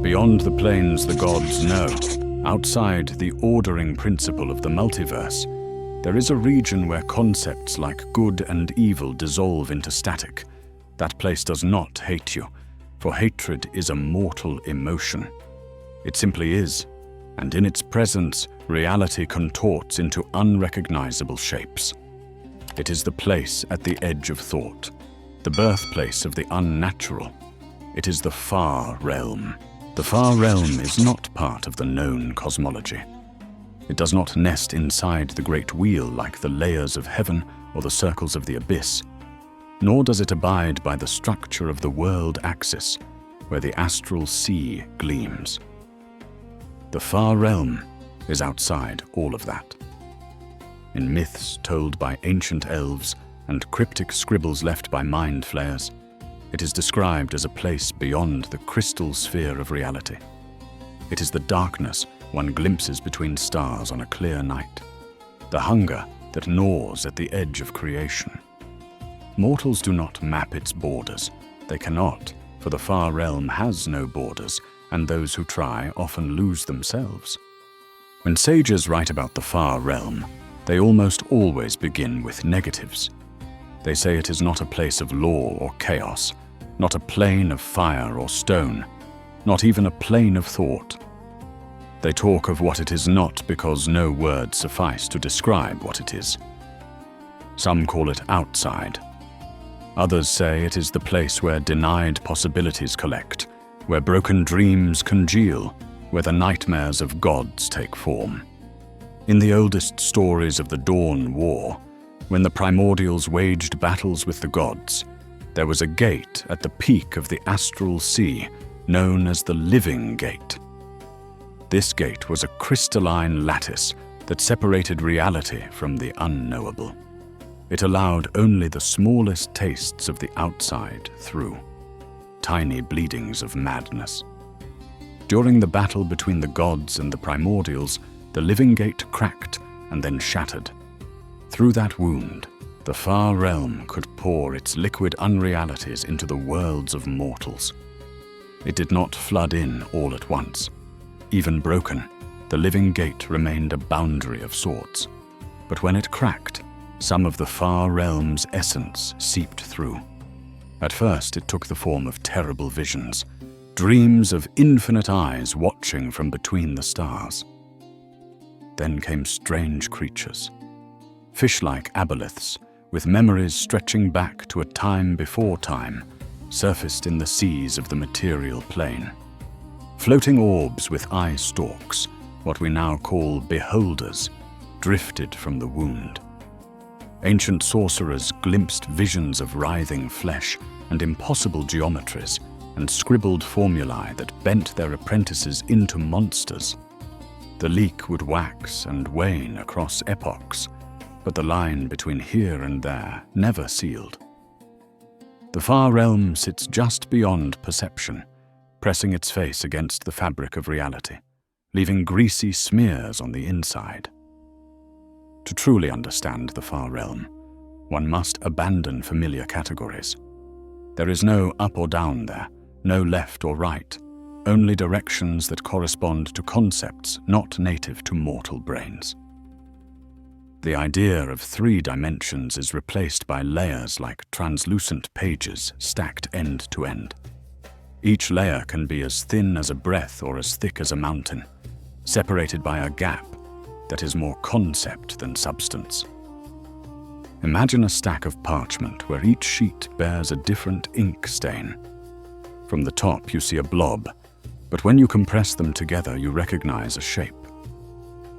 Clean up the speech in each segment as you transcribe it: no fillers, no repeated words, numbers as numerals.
Beyond the planes the gods know, outside the ordering principle of the multiverse, there is a region where concepts like good and evil dissolve into static. That place does not hate you, for hatred is a mortal emotion. It simply is, and in its presence, reality contorts into unrecognizable shapes. It is the place at the edge of thought, the birthplace of the unnatural. It is the far realm. The far realm is not part of the known cosmology. It does not nest inside the great wheel like the layers of heaven or the circles of the abyss, nor does it abide by the structure of the world axis, where the astral sea gleams. The far realm is outside all of that. In myths told by ancient elves and cryptic scribbles left by mind flayers, it is described as a place beyond the crystal sphere of reality. It is the darkness one glimpses between stars on a clear night, the hunger that gnaws at the edge of creation. Mortals do not map its borders. They cannot, for the far realm has no borders, and those who try often lose themselves. When sages write about the far realm, they almost always begin with negatives. They say it is not a place of law or chaos, not a plane of fire or stone, not even a plane of thought. They talk of what it is not because no words suffice to describe what it is. Some call it outside. Others say it is the place where denied possibilities collect, where broken dreams congeal, where the nightmares of gods take form. In the oldest stories of the Dawn War, when the primordials waged battles with the gods, there was a gate at the peak of the astral sea known as the Living Gate. This gate was a crystalline lattice that separated reality from the unknowable. It allowed only the smallest tastes of the outside through, tiny bleedings of madness. During the battle between the gods and the primordials, the Living Gate cracked and then shattered. Through that wound, the far realm could pour its liquid unrealities into the worlds of mortals. It did not flood in all at once. Even broken, the Living Gate remained a boundary of sorts. But when it cracked, some of the far realm's essence seeped through. At first, it took the form of terrible visions, dreams of infinite eyes watching from between the stars. Then came strange creatures, fish-like aboleths, with memories stretching back to a time before time, surfaced in the seas of the material plane. Floating orbs with eye stalks, what we now call beholders, drifted from the wound. Ancient sorcerers glimpsed visions of writhing flesh and impossible geometries, and scribbled formulae that bent their apprentices into monsters. The leak would wax and wane across epochs, but the line between here and there never sealed. The far realm sits just beyond perception, pressing its face against the fabric of reality, leaving greasy smears on the inside. To truly understand the far realm, one must abandon familiar categories. There is no up or down there, no left or right, only directions that correspond to concepts not native to mortal brains. The idea of 3 dimensions is replaced by layers like translucent pages stacked end to end. Each layer can be as thin as a breath or as thick as a mountain, separated by a gap that is more concept than substance. Imagine a stack of parchment where each sheet bears a different ink stain. From the top you see a blob, but when you compress them together you recognize a shape.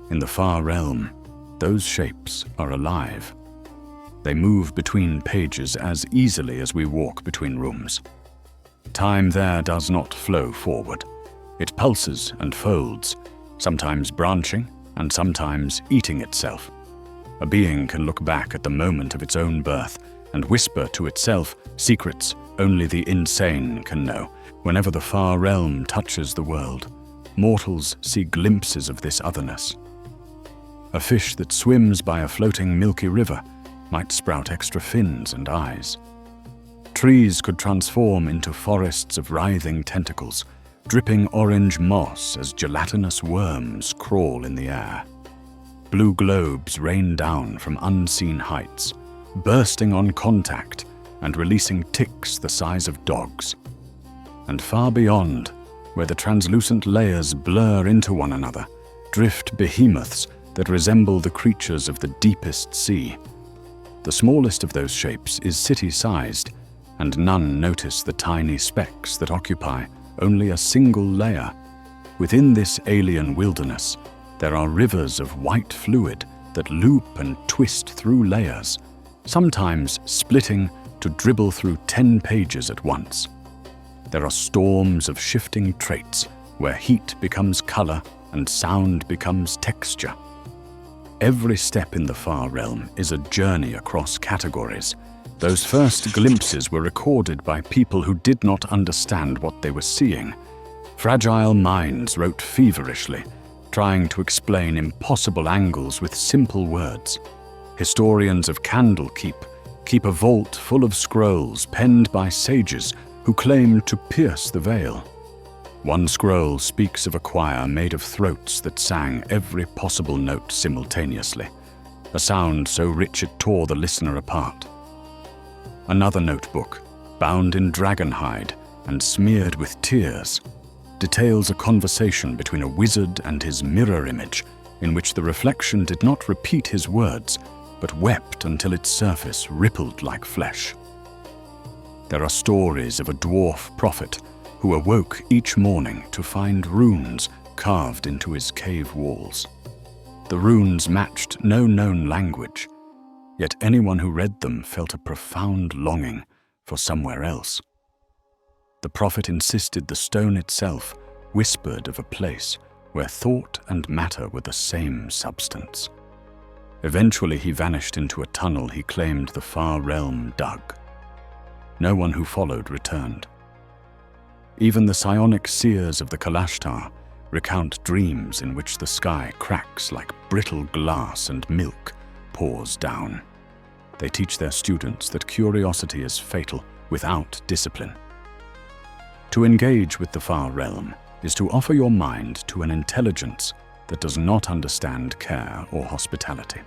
In the far realm, those shapes are alive. They move between pages as easily as we walk between rooms. Time there does not flow forward. It pulses and folds, sometimes branching and sometimes eating itself. A being can look back at the moment of its own birth and whisper to itself secrets only the insane can know. Whenever the far realm touches the world, mortals see glimpses of this otherness. A fish that swims by a floating milky river might sprout extra fins and eyes. Trees could transform into forests of writhing tentacles, dripping orange moss as gelatinous worms crawl in the air. Blue globes rain down from unseen heights, bursting on contact and releasing ticks the size of dogs. And far beyond, where the translucent layers blur into one another, drift behemoths that resemble the creatures of the deepest sea. The smallest of those shapes is city-sized, and none notice the tiny specks that occupy only a single layer. Within this alien wilderness, there are rivers of white fluid that loop and twist through layers, sometimes splitting to dribble through 10 pages at once. There are storms of shifting traits where heat becomes color and sound becomes texture. Every step in the far realm is a journey across categories. Those first glimpses were recorded by people who did not understand what they were seeing. Fragile minds wrote feverishly, trying to explain impossible angles with simple words. Historians of Candlekeep keep a vault full of scrolls penned by sages who claim to pierce the veil. One scroll speaks of a choir made of throats that sang every possible note simultaneously, a sound so rich it tore the listener apart. Another notebook, bound in dragon hide and smeared with tears, details a conversation between a wizard and his mirror image, in which the reflection did not repeat his words, but wept until its surface rippled like flesh. There are stories of a dwarf prophet who awoke each morning to find runes carved into his cave walls. The runes matched no known language, yet anyone who read them felt a profound longing for somewhere else. The prophet insisted the stone itself whispered of a place where thought and matter were the same substance. Eventually he vanished into a tunnel he claimed the far realm dug. No one who followed returned. Even the psionic seers of the Kalashtar recount dreams in which the sky cracks like brittle glass and milk pours down. They teach their students that curiosity is fatal without discipline. To engage with the far realm is to offer your mind to an intelligence that does not understand care or hospitality.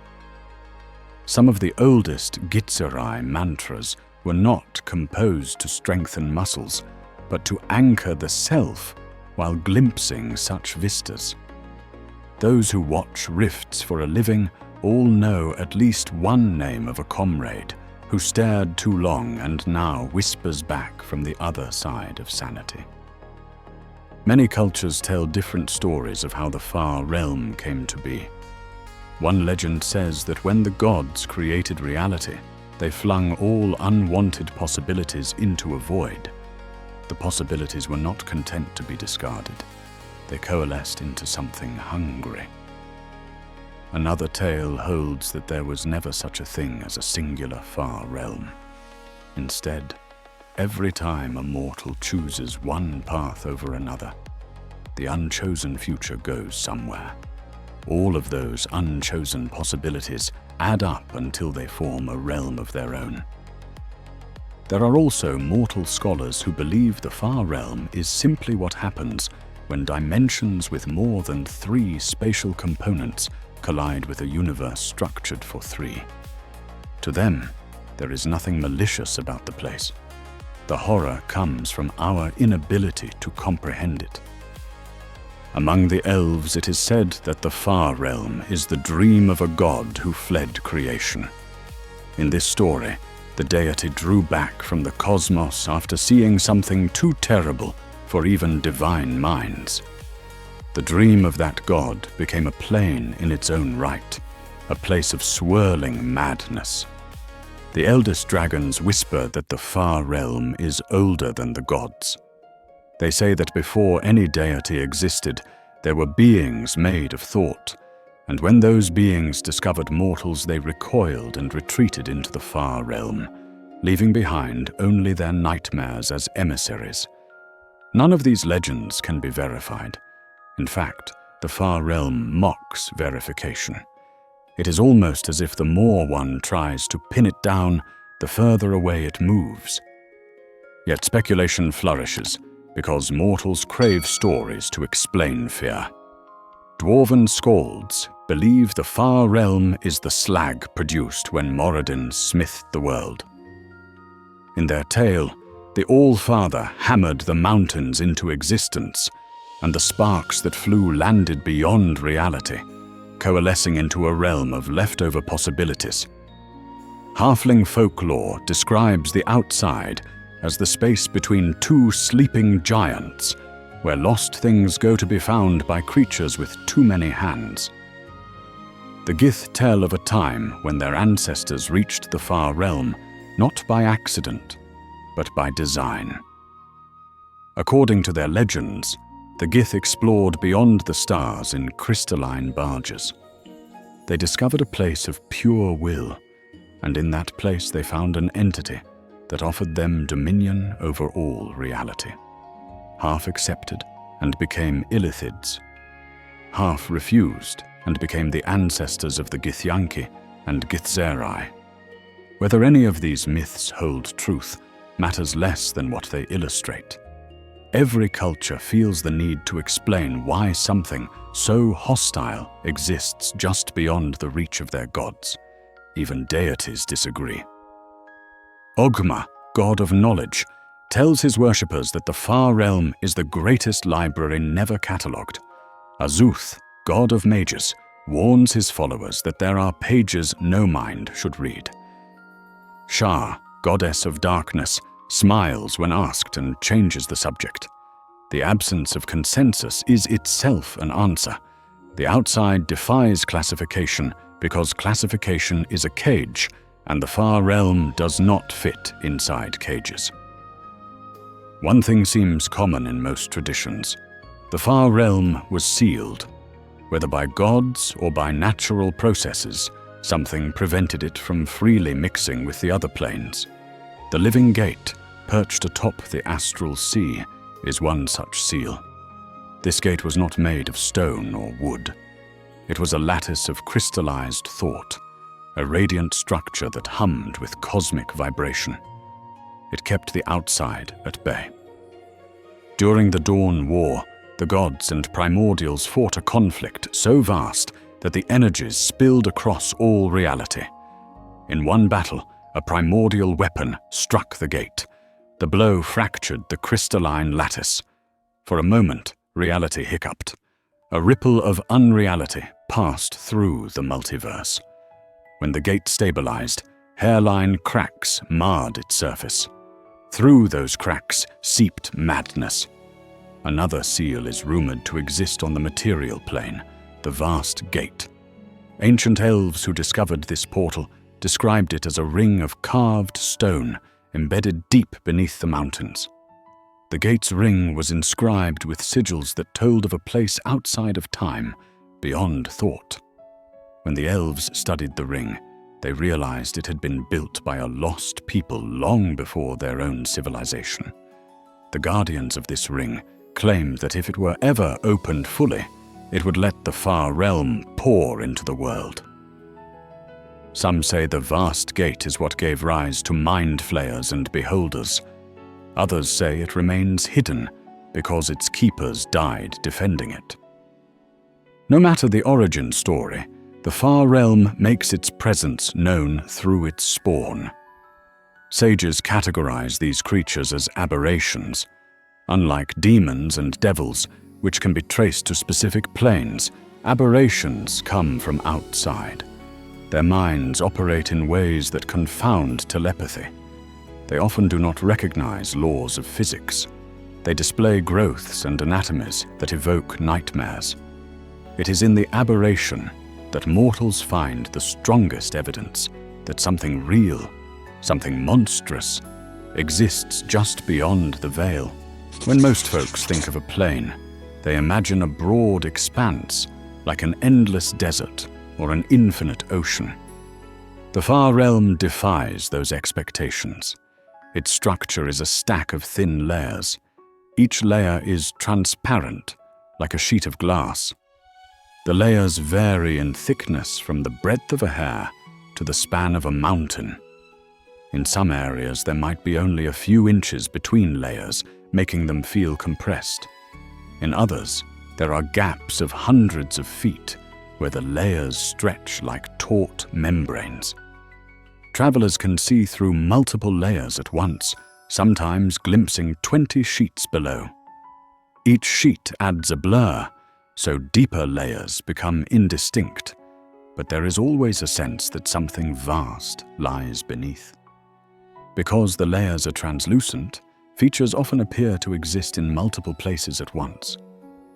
Some of the oldest Gitzerai mantras were not composed to strengthen muscles, but to anchor the self while glimpsing such vistas. Those who watch rifts for a living all know at least one name of a comrade who stared too long and now whispers back from the other side of sanity. Many cultures tell different stories of how the far realm came to be. One legend says that when the gods created reality, they flung all unwanted possibilities into a void. The possibilities were not content to be discarded. They coalesced into something hungry. Another tale holds that there was never such a thing as a singular far realm. Instead, every time a mortal chooses one path over another, the unchosen future goes somewhere. All of those unchosen possibilities add up until they form a realm of their own. There are also mortal scholars who believe the far realm is simply what happens when dimensions with more than 3 spatial components collide with a universe structured for 3. To them, there is nothing malicious about the place. The horror comes from our inability to comprehend it. Among the elves, it is said that the far realm is the dream of a god who fled creation. In this story, the deity drew back from the cosmos after seeing something too terrible for even divine minds. The dream of that god became a plane in its own right, a place of swirling madness. The eldest dragons whisper that the far realm is older than the gods. They say that before any deity existed, there were beings made of thought, and when those beings discovered mortals, they recoiled and retreated into the far realm, leaving behind only their nightmares as emissaries. None of these legends can be verified. In fact, the far realm mocks verification. It is almost as if the more one tries to pin it down, the further away it moves. Yet speculation flourishes, because mortals crave stories to explain fear. Dwarven skalds believe the far realm is the slag produced when Moradin smithed the world. In their tale, the All-Father hammered the mountains into existence, and the sparks that flew landed beyond reality, coalescing into a realm of leftover possibilities. Halfling folklore describes the outside as the space between two sleeping giants, where lost things go to be found by creatures with too many hands. The Gith tell of a time when their ancestors reached the far realm, not by accident, but by design. According to their legends, the Gith explored beyond the stars in crystalline barges. They discovered a place of pure will, and in that place they found an entity that offered them dominion over all reality. Half accepted and became Illithids, half refused and became the ancestors of the Githyanki and Githzerai. Whether any of these myths hold truth matters less than what they illustrate. Every culture feels the need to explain why something so hostile exists just beyond the reach of their gods. Even deities disagree. Ogma, god of knowledge, tells his worshippers that the far realm is the greatest library never catalogued. Azuth, god of mages, warns his followers that there are pages no mind should read. Shah, goddess of darkness, smiles when asked and changes the subject. The absence of consensus is itself an answer. The outside defies classification because classification is a cage, and the far realm does not fit inside cages. One thing seems common in most traditions. The far realm was sealed. Whether by gods or by natural processes, something prevented it from freely mixing with the other planes. The living gate, perched atop the astral sea, is one such seal. This gate was not made of stone or wood. It was a lattice of crystallized thought, a radiant structure that hummed with cosmic vibration. It kept the outside at bay. During the Dawn War, the gods and primordials fought a conflict so vast that the energies spilled across all reality. In one battle, a primordial weapon struck the gate. The blow fractured the crystalline lattice. For a moment, reality hiccuped. A ripple of unreality passed through the multiverse. When the gate stabilized, hairline cracks marred its surface. Through those cracks seeped madness. Another seal is rumored to exist on the material plane, the vast gate. Ancient elves who discovered this portal described it as a ring of carved stone embedded deep beneath the mountains. The gate's ring was inscribed with sigils that told of a place outside of time, beyond thought. When the elves studied the ring, they realized it had been built by a lost people long before their own civilization. The guardians of this ring claimed that if it were ever opened fully, it would let the far realm pour into the world. Some say the vast gate is what gave rise to mind flayers and beholders. Others say it remains hidden because its keepers died defending it. No matter the origin story, the far realm makes its presence known through its spawn. Sages categorize these creatures as aberrations. Unlike demons and devils, which can be traced to specific planes, aberrations come from outside. Their minds operate in ways that confound telepathy. They often do not recognize laws of physics. They display growths and anatomies that evoke nightmares. It is in the aberration that mortals find the strongest evidence that something real, something monstrous, exists just beyond the veil. When most folks think of a plane, they imagine a broad expanse, like an endless desert or an infinite ocean. The far realm defies those expectations. Its structure is a stack of thin layers. Each layer is transparent, like a sheet of glass. The layers vary in thickness from the breadth of a hair to the span of a mountain. In some areas, there might be only a few inches between layers, making them feel compressed. In others, there are gaps of hundreds of feet where the layers stretch like taut membranes. Travelers can see through multiple layers at once, sometimes glimpsing 20 sheets below. Each sheet adds a blur, so deeper layers become indistinct, but there is always a sense that something vast lies beneath. Because the layers are translucent, features often appear to exist in multiple places at once.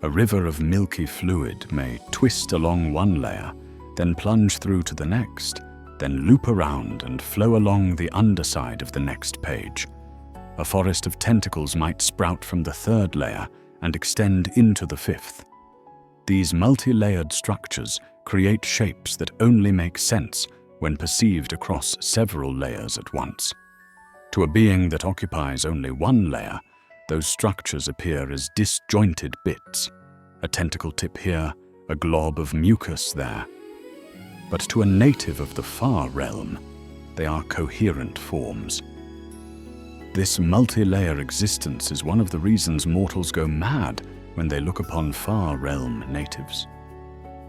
A river of milky fluid may twist along one layer, then plunge through to the next, then loop around and flow along the underside of the next page. A forest of tentacles might sprout from the third layer and extend into the fifth. These multi-layered structures create shapes that only make sense when perceived across several layers at once. To a being that occupies only one layer, those structures appear as disjointed bits, a tentacle tip here, a glob of mucus there. But to a native of the far realm, they are coherent forms. This multi-layer existence is one of the reasons mortals go mad when they look upon far realm natives.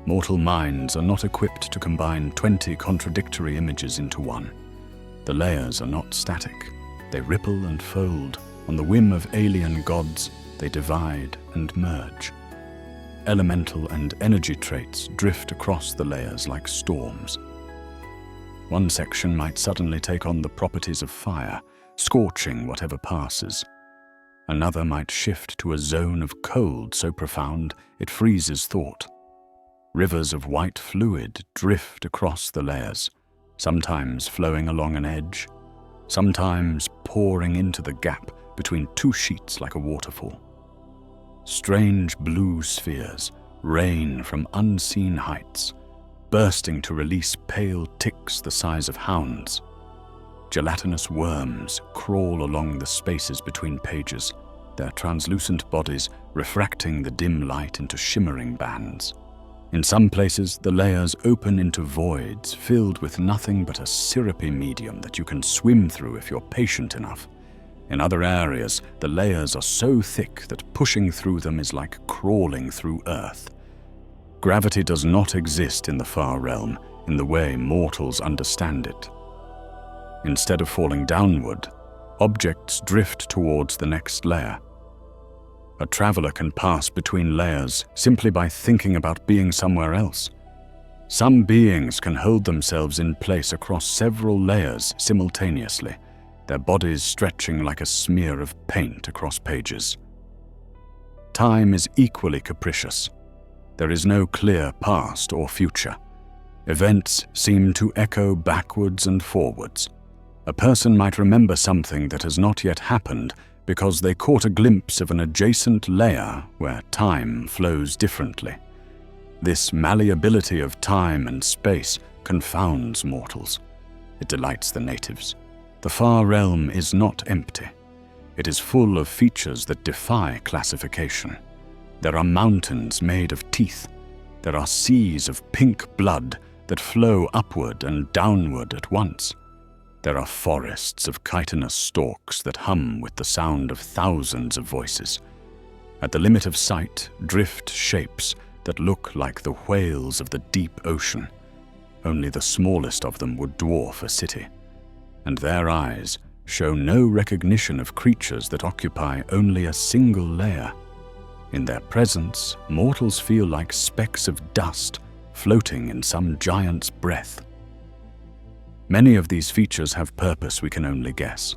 Mortal minds are not equipped to combine 20 contradictory images into one. The layers are not static. They ripple and fold. On the whim of alien gods, they divide and merge. Elemental and energy traits drift across the layers like storms. One section might suddenly take on the properties of fire, scorching whatever passes. Another might shift to a zone of cold so profound it freezes thought. Rivers of white fluid drift across the layers, sometimes flowing along an edge, sometimes pouring into the gap between two sheets like a waterfall. Strange blue spheres rain from unseen heights, bursting to release pale ticks the size of hounds. Gelatinous worms crawl along the spaces between pages, their translucent bodies refracting the dim light into shimmering bands. In some places, the layers open into voids filled with nothing but a syrupy medium that you can swim through if you're patient enough. In other areas, the layers are so thick that pushing through them is like crawling through earth. Gravity does not exist in the far realm in the way mortals understand it. Instead of falling downward, objects drift towards the next layer. A traveler can pass between layers simply by thinking about being somewhere else. Some beings can hold themselves in place across several layers simultaneously, their bodies stretching like a smear of paint across pages. Time is equally capricious. There is no clear past or future. Events seem to echo backwards and forwards. A person might remember something that has not yet happened because they caught a glimpse of an adjacent layer where time flows differently. This malleability of time and space confounds mortals. It delights the natives. The far realm is not empty. It is full of features that defy classification. There are mountains made of teeth. There are seas of pink blood that flow upward and downward at once. There are forests of chitinous stalks that hum with the sound of thousands of voices. At the limit of sight drift shapes that look like the whales of the deep ocean. Only the smallest of them would dwarf a city. And their eyes show no recognition of creatures that occupy only a single layer. In their presence, mortals feel like specks of dust floating in some giant's breath. Many of these features have purpose we can only guess.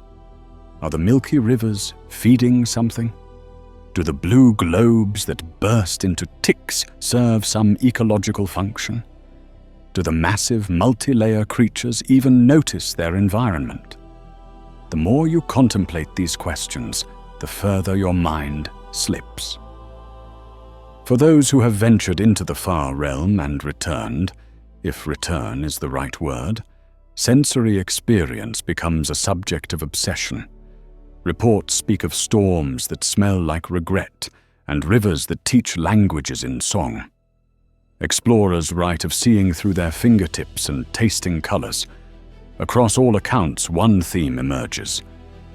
Are the milky rivers feeding something? Do the blue globes that burst into ticks serve some ecological function? Do the massive multi-layer creatures even notice their environment? The more you contemplate these questions, the further your mind slips. For those who have ventured into the far realm and returned, if return is the right word, sensory experience becomes a subject of obsession. Reports speak of storms that smell like regret and rivers that teach languages in song. Explorers write of seeing through their fingertips and tasting colors. Across all accounts, one theme emerges.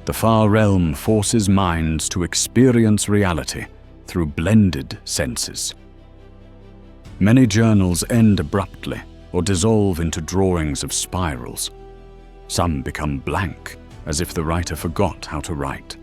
The far realm forces minds to experience reality through blended senses. Many journals end abruptly or dissolve into drawings of spirals. Some become blank, as if the writer forgot how to write.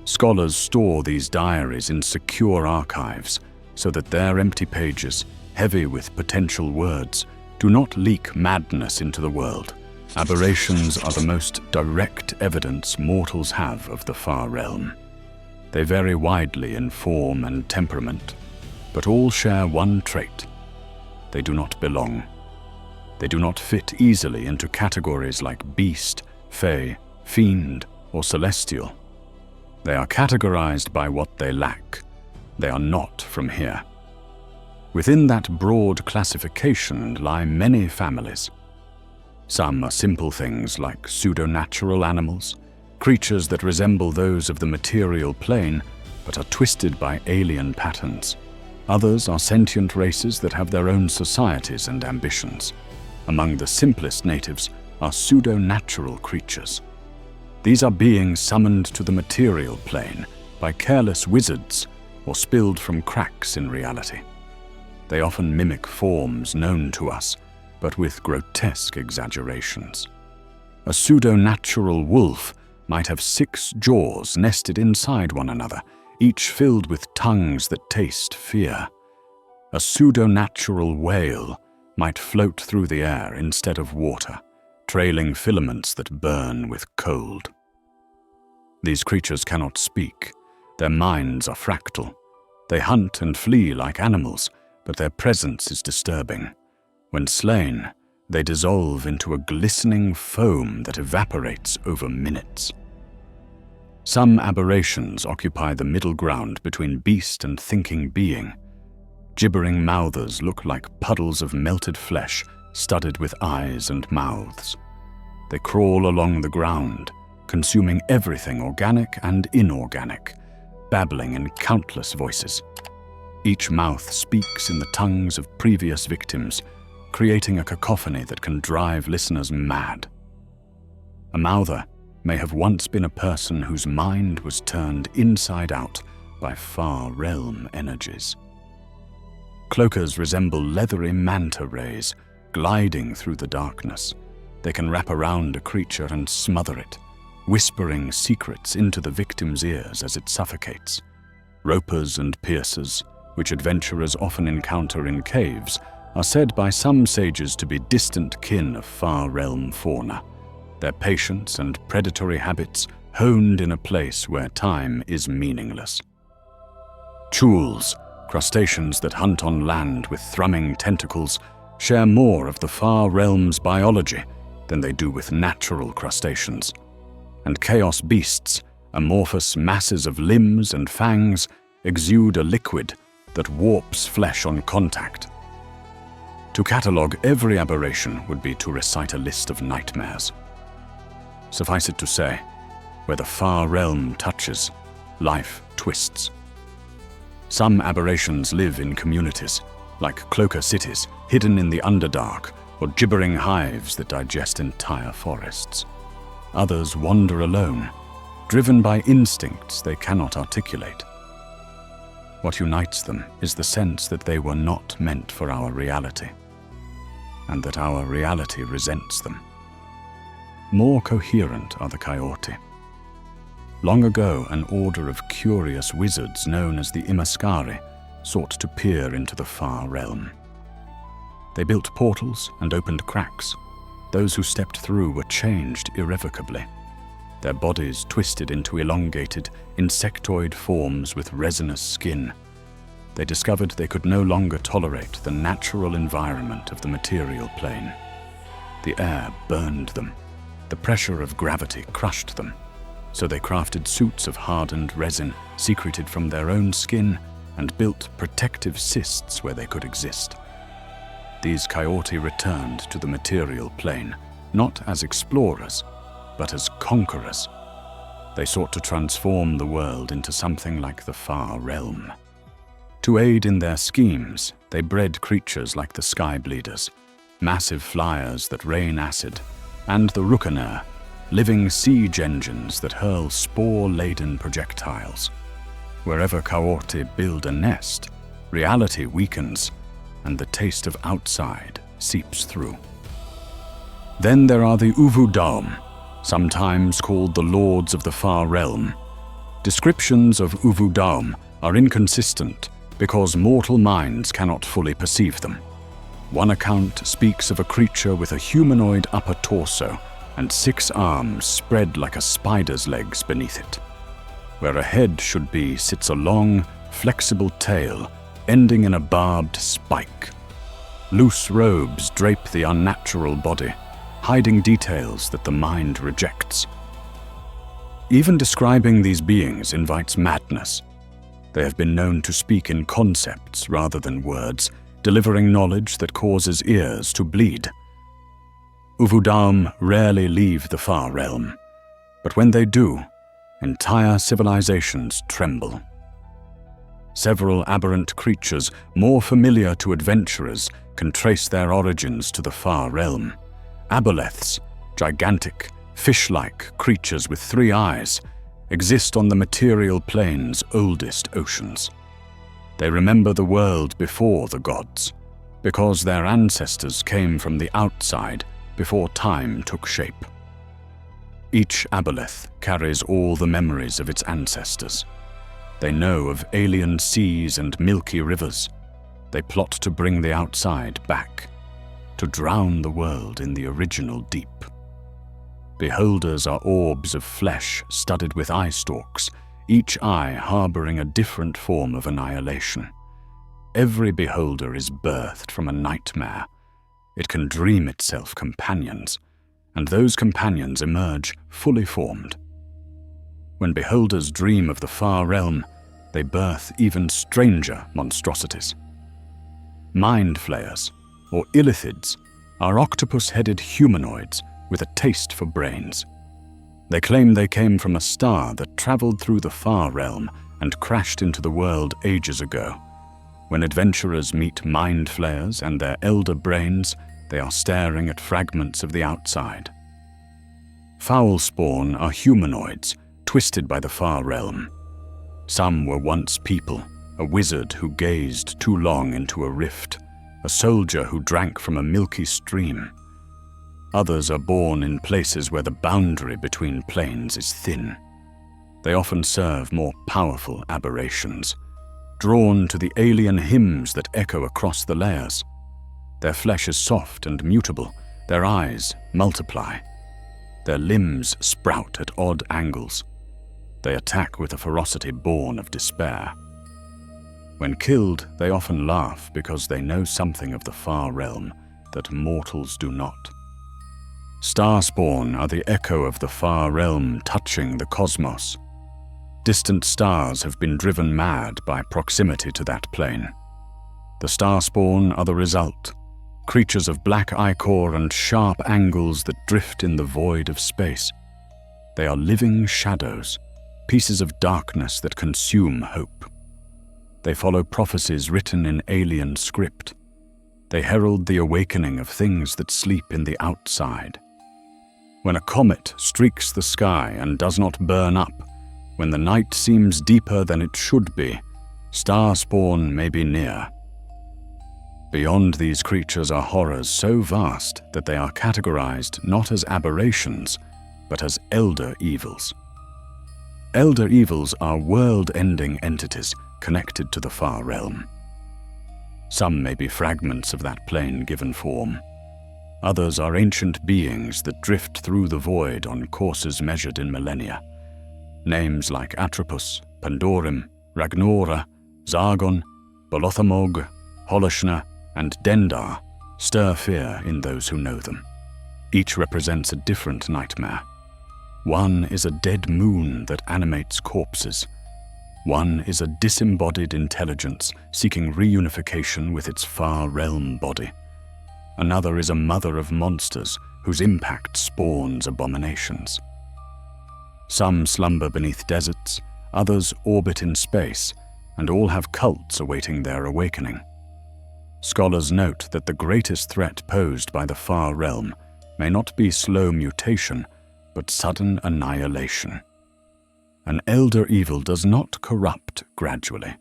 Scholars store these diaries in secure archives so that their empty pages, heavy with potential words, do not leak madness into the world. Aberrations are the most direct evidence mortals have of the far realm. They vary widely in form and temperament, but all share one trait: they do not belong. They do not fit easily into categories like beast, fey, fiend, or celestial. They are categorized by what they lack. They are not from here. Within that broad classification lie many families. Some are simple things like pseudo-natural animals, creatures that resemble those of the material plane but are twisted by alien patterns. Others are sentient races that have their own societies and ambitions. Among the simplest natives are pseudo-natural creatures. These are beings summoned to the material plane by careless wizards or spilled from cracks in reality. They often mimic forms known to us, but with grotesque exaggerations. A pseudo-natural wolf might have 6 jaws nested inside one another, each filled with tongues that taste fear. A pseudo-natural whale might float through the air instead of water, trailing filaments that burn with cold. These creatures cannot speak. Their minds are fractal. They hunt and flee like animals, but their presence is disturbing. When slain, they dissolve into a glistening foam that evaporates over minutes. Some aberrations occupy the middle ground between beast and thinking being. Gibbering mouthers look like puddles of melted flesh studded with eyes and mouths. They crawl along the ground, consuming everything organic and inorganic, babbling in countless voices. Each mouth speaks in the tongues of previous victims, creating a cacophony that can drive listeners mad. A mouther may have once been a person whose mind was turned inside out by far realm energies. Cloakers resemble leathery manta rays gliding through the darkness. They can wrap around a creature and smother it, whispering secrets into the victim's ears as it suffocates. Ropers and piercers, which adventurers often encounter in caves, are said by some sages to be distant kin of far realm fauna, their patience and predatory habits honed in a place where time is meaningless. Chouls, crustaceans that hunt on land with thrumming tentacles, share more of the far realm's biology than they do with natural crustaceans. And chaos beasts, amorphous masses of limbs and fangs, exude a liquid that warps flesh on contact. To catalogue every aberration would be to recite a list of nightmares. Suffice it to say, where the far realm touches, life twists. Some aberrations live in communities, like cloaker cities hidden in the Underdark, or gibbering hives that digest entire forests. Others wander alone, driven by instincts they cannot articulate. What unites them is the sense that they were not meant for our reality, and that our reality resents them. More coherent are the coyote. Long ago, an order of curious wizards known as the Imaskari sought to peer into the far realm. They built portals and opened cracks. Those who stepped through were changed irrevocably. Their bodies twisted into elongated, insectoid forms with resinous skin. They discovered they could no longer tolerate the natural environment of the material plane. The air burned them. The pressure of gravity crushed them. So they crafted suits of hardened resin secreted from their own skin and built protective cysts where they could exist. These coyote returned to the material plane, not as explorers, but as conquerors. They sought to transform the world into something like the far realm. To aid in their schemes, they bred creatures like the sky bleeders, massive flyers that rain acid, and the Rukaner, living siege engines that hurl spore-laden projectiles. Wherever Kaorti build a nest, reality weakens, and the taste of outside seeps through. Then there are the Uvudaum, sometimes called the Lords of the Far Realm. Descriptions of Uvudaum are inconsistent because mortal minds cannot fully perceive them. One account speaks of a creature with a humanoid upper torso and 6 arms spread like a spider's legs beneath it. Where a head should be sits a long, flexible tail ending in a barbed spike. Loose robes drape the unnatural body, hiding details that the mind rejects. Even describing these beings invites madness. They have been known to speak in concepts rather than words, delivering knowledge that causes ears to bleed. Uvudaum rarely leave the Far Realm, but when they do, entire civilizations tremble. Several aberrant creatures more familiar to adventurers can trace their origins to the Far Realm. Aboleths, gigantic, fish-like creatures with 3 eyes, exist on the material plane's oldest oceans. They remember the world before the gods, because their ancestors came from the outside before time took shape. Each aboleth carries all the memories of its ancestors. They know of alien seas and milky rivers. They plot to bring the outside back, to drown the world in the original deep. Beholders are orbs of flesh studded with eye stalks, each eye harboring a different form of annihilation. Every beholder is birthed from a nightmare. It can dream itself companions, and those companions emerge fully formed. When beholders dream of the Far Realm, they birth even stranger monstrosities. Mind flayers, or illithids, are octopus-headed humanoids with a taste for brains. They claim they came from a star that traveled through the Far Realm and crashed into the world ages ago. When adventurers meet mind flayers and their elder brains, they are staring at fragments of the outside. Foul spawn are humanoids, twisted by the Far Realm. Some were once people, a wizard who gazed too long into a rift, a soldier who drank from a milky stream. Others are born in places where the boundary between planes is thin. They often serve more powerful aberrations, drawn to the alien hymns that echo across the layers. Their flesh is soft and mutable, their eyes multiply. Their limbs sprout at odd angles. They attack with a ferocity born of despair. When killed, they often laugh because they know something of the Far Realm that mortals do not. Starspawn are the echo of the Far Realm touching the cosmos. Distant stars have been driven mad by proximity to that plane. The starspawn are the result, creatures of black ichor and sharp angles that drift in the void of space. They are living shadows, pieces of darkness that consume hope. They follow prophecies written in alien script. They herald the awakening of things that sleep in the outside. When a comet streaks the sky and does not burn up, when the night seems deeper than it should be, starspawn may be near. Beyond these creatures are horrors so vast that they are categorized not as aberrations, but as elder evils. Elder evils are world-ending entities connected to the Far Realm. Some may be fragments of that plane given form. Others are ancient beings that drift through the void on courses measured in millennia. Names like Atropos, Pandorim, Ragnora, Zargon, Bolothamog, Holoshna, and Dendar stir fear in those who know them. Each represents a different nightmare. One is a dead moon that animates corpses. One is a disembodied intelligence seeking reunification with its Far Realm body. Another is a mother of monsters whose impact spawns abominations. Some slumber beneath deserts, others orbit in space, and all have cults awaiting their awakening. Scholars note that the greatest threat posed by the Far Realm may not be slow mutation, but sudden annihilation. An elder evil does not corrupt gradually.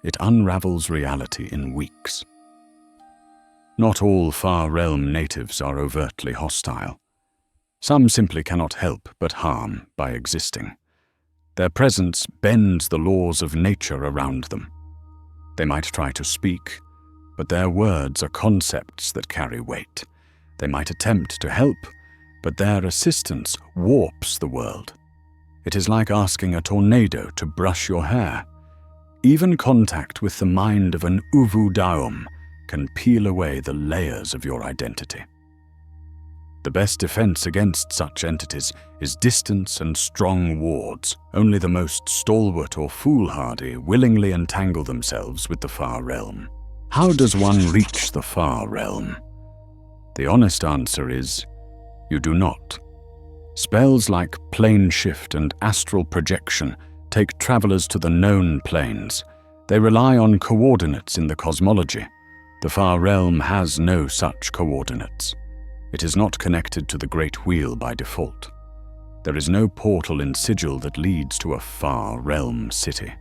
It unravels reality in weeks. Not all Far Realm natives are overtly hostile. Some simply cannot help but harm by existing. Their presence bends the laws of nature around them. They might try to speak, but their words are concepts that carry weight. They might attempt to help, but their assistance warps the world. It is like asking a tornado to brush your hair. Even contact with the mind of an uvu daum can peel away the layers of your identity. The best defense against such entities is distance and strong wards. Only the most stalwart or foolhardy willingly entangle themselves with the Far Realm. How does one reach the Far Realm? The honest answer is, you do not. Spells like plane shift and astral projection take travelers to the known planes. They rely on coordinates in the cosmology. The Far Realm has no such coordinates. It is not connected to the Great Wheel by default. There is no portal in Sigil that leads to a Far Realm city.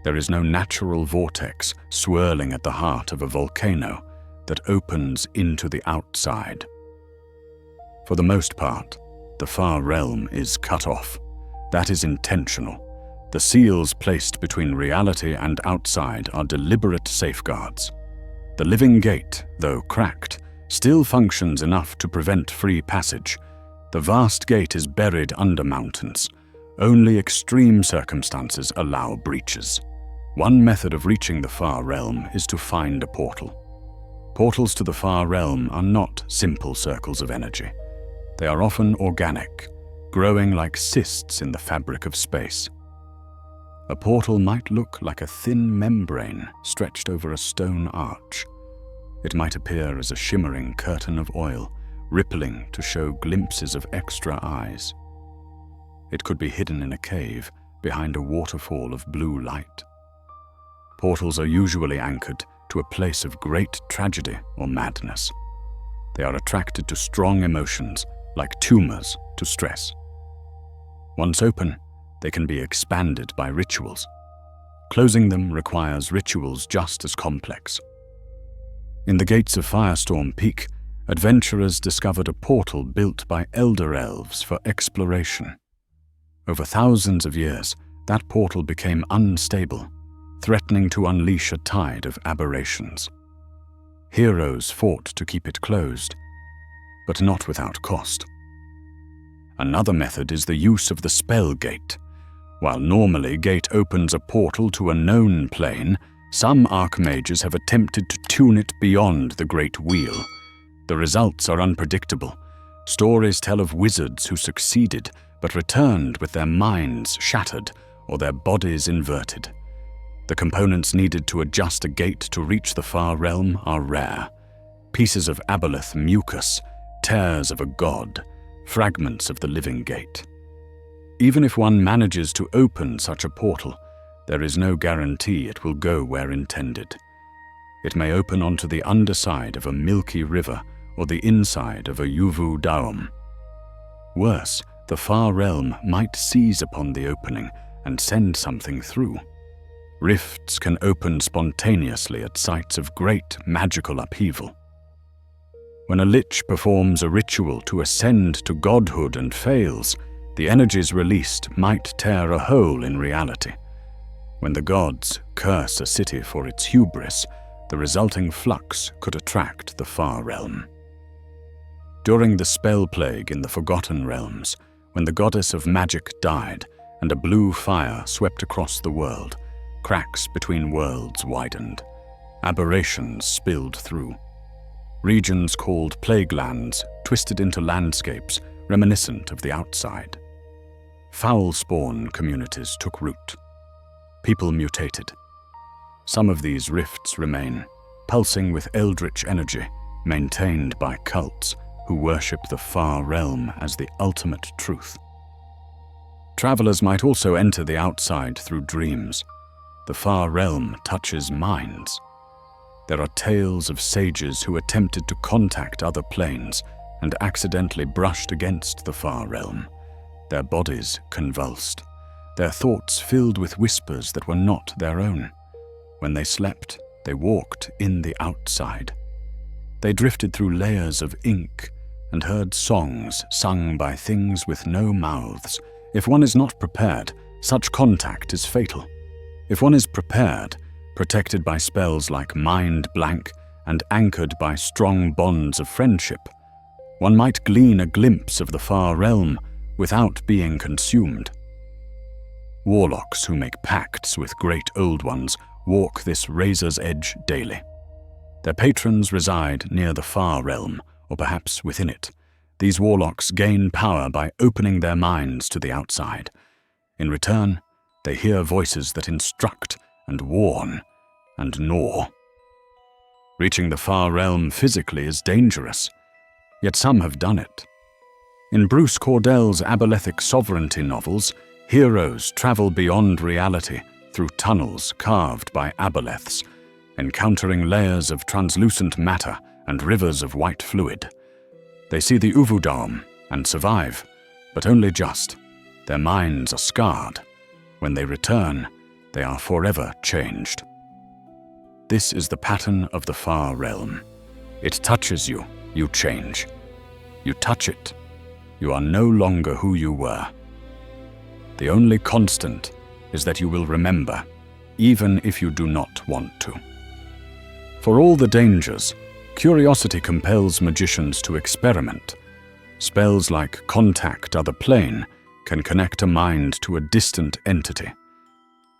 There is no natural vortex swirling at the heart of a volcano that opens into the outside. For the most part, the Far Realm is cut off. That is intentional. The seals placed between reality and outside are deliberate safeguards. The living gate, though cracked, still functions enough to prevent free passage. The vast gate is buried under mountains. Only extreme circumstances allow breaches. One method of reaching the Far Realm is to find a portal. Portals to the Far Realm are not simple circles of energy. They are often organic, growing like cysts in the fabric of space. A portal might look like a thin membrane stretched over a stone arch. It might appear as a shimmering curtain of oil, rippling to show glimpses of extra eyes. It could be hidden in a cave behind a waterfall of blue light. Portals are usually anchored to a place of great tragedy or madness. They are attracted to strong emotions, like tumors to stress. Once open, they can be expanded by rituals. Closing them requires rituals just as complex. In the gates of Firestorm Peak, adventurers discovered a portal built by elder elves for exploration. Over thousands of years, that portal became unstable, threatening to unleash a tide of aberrations. Heroes fought to keep it closed, but not without cost. Another method is the use of the spell gate. While normally gate opens a portal to a known plane, some archmages have attempted to tune it beyond the Great Wheel. The results are unpredictable. Stories tell of wizards who succeeded but returned with their minds shattered or their bodies inverted. The components needed to adjust a gate to reach the Far Realm are rare. Pieces of aboleth mucus, tears of a god, fragments of the living gate. Even if one manages to open such a portal, there is no guarantee it will go where intended. It may open onto the underside of a milky river or the inside of a uvu daum. Worse, the Far Realm might seize upon the opening and send something through. Rifts can open spontaneously at sites of great magical upheaval. When a lich performs a ritual to ascend to godhood and fails, the energies released might tear a hole in reality. When the gods curse a city for its hubris, the resulting flux could attract the Far Realm. During the spell plague in the Forgotten Realms, when the goddess of magic died and a blue fire swept across the world, cracks between worlds widened. Aberrations spilled through. Regions called plague lands twisted into landscapes reminiscent of the outside. Foul spawn communities took root. People mutated. Some of these rifts remain, pulsing with eldritch energy, maintained by cults who worship the Far Realm as the ultimate truth. Travelers might also enter the outside through dreams. The Far Realm touches minds. There are tales of sages who attempted to contact other planes and accidentally brushed against the far realm. Their bodies convulsed, their thoughts filled with whispers that were not their own. When they slept, they walked in the outside. They drifted through layers of ink and heard songs sung by things with no mouths. If one is not prepared, such contact is fatal. If one is prepared, protected by spells like Mind Blank and anchored by strong bonds of friendship, one might glean a glimpse of the far realm without being consumed. Warlocks who make pacts with great old ones walk this razor's edge daily. Their patrons reside near the far realm, or perhaps within it. These warlocks gain power by opening their minds to the outside. In return, they hear voices that instruct and warn and gnaw. Reaching the far realm physically is dangerous, yet some have done it. In Bruce Cordell's aboleths sovereignty novels, heroes travel beyond reality through tunnels carved by aboleths, encountering layers of translucent matter and rivers of white fluid. They see the Uvudam and survive, but only just. Their minds are scarred. When they return, they are forever changed. This is the pattern of the far realm. It touches you, you change. You touch it, you are no longer who you were. The only constant is that you will remember, even if you do not want to. For all the dangers, curiosity compels magicians to experiment. Spells like Contact Other Plane can connect a mind to a distant entity.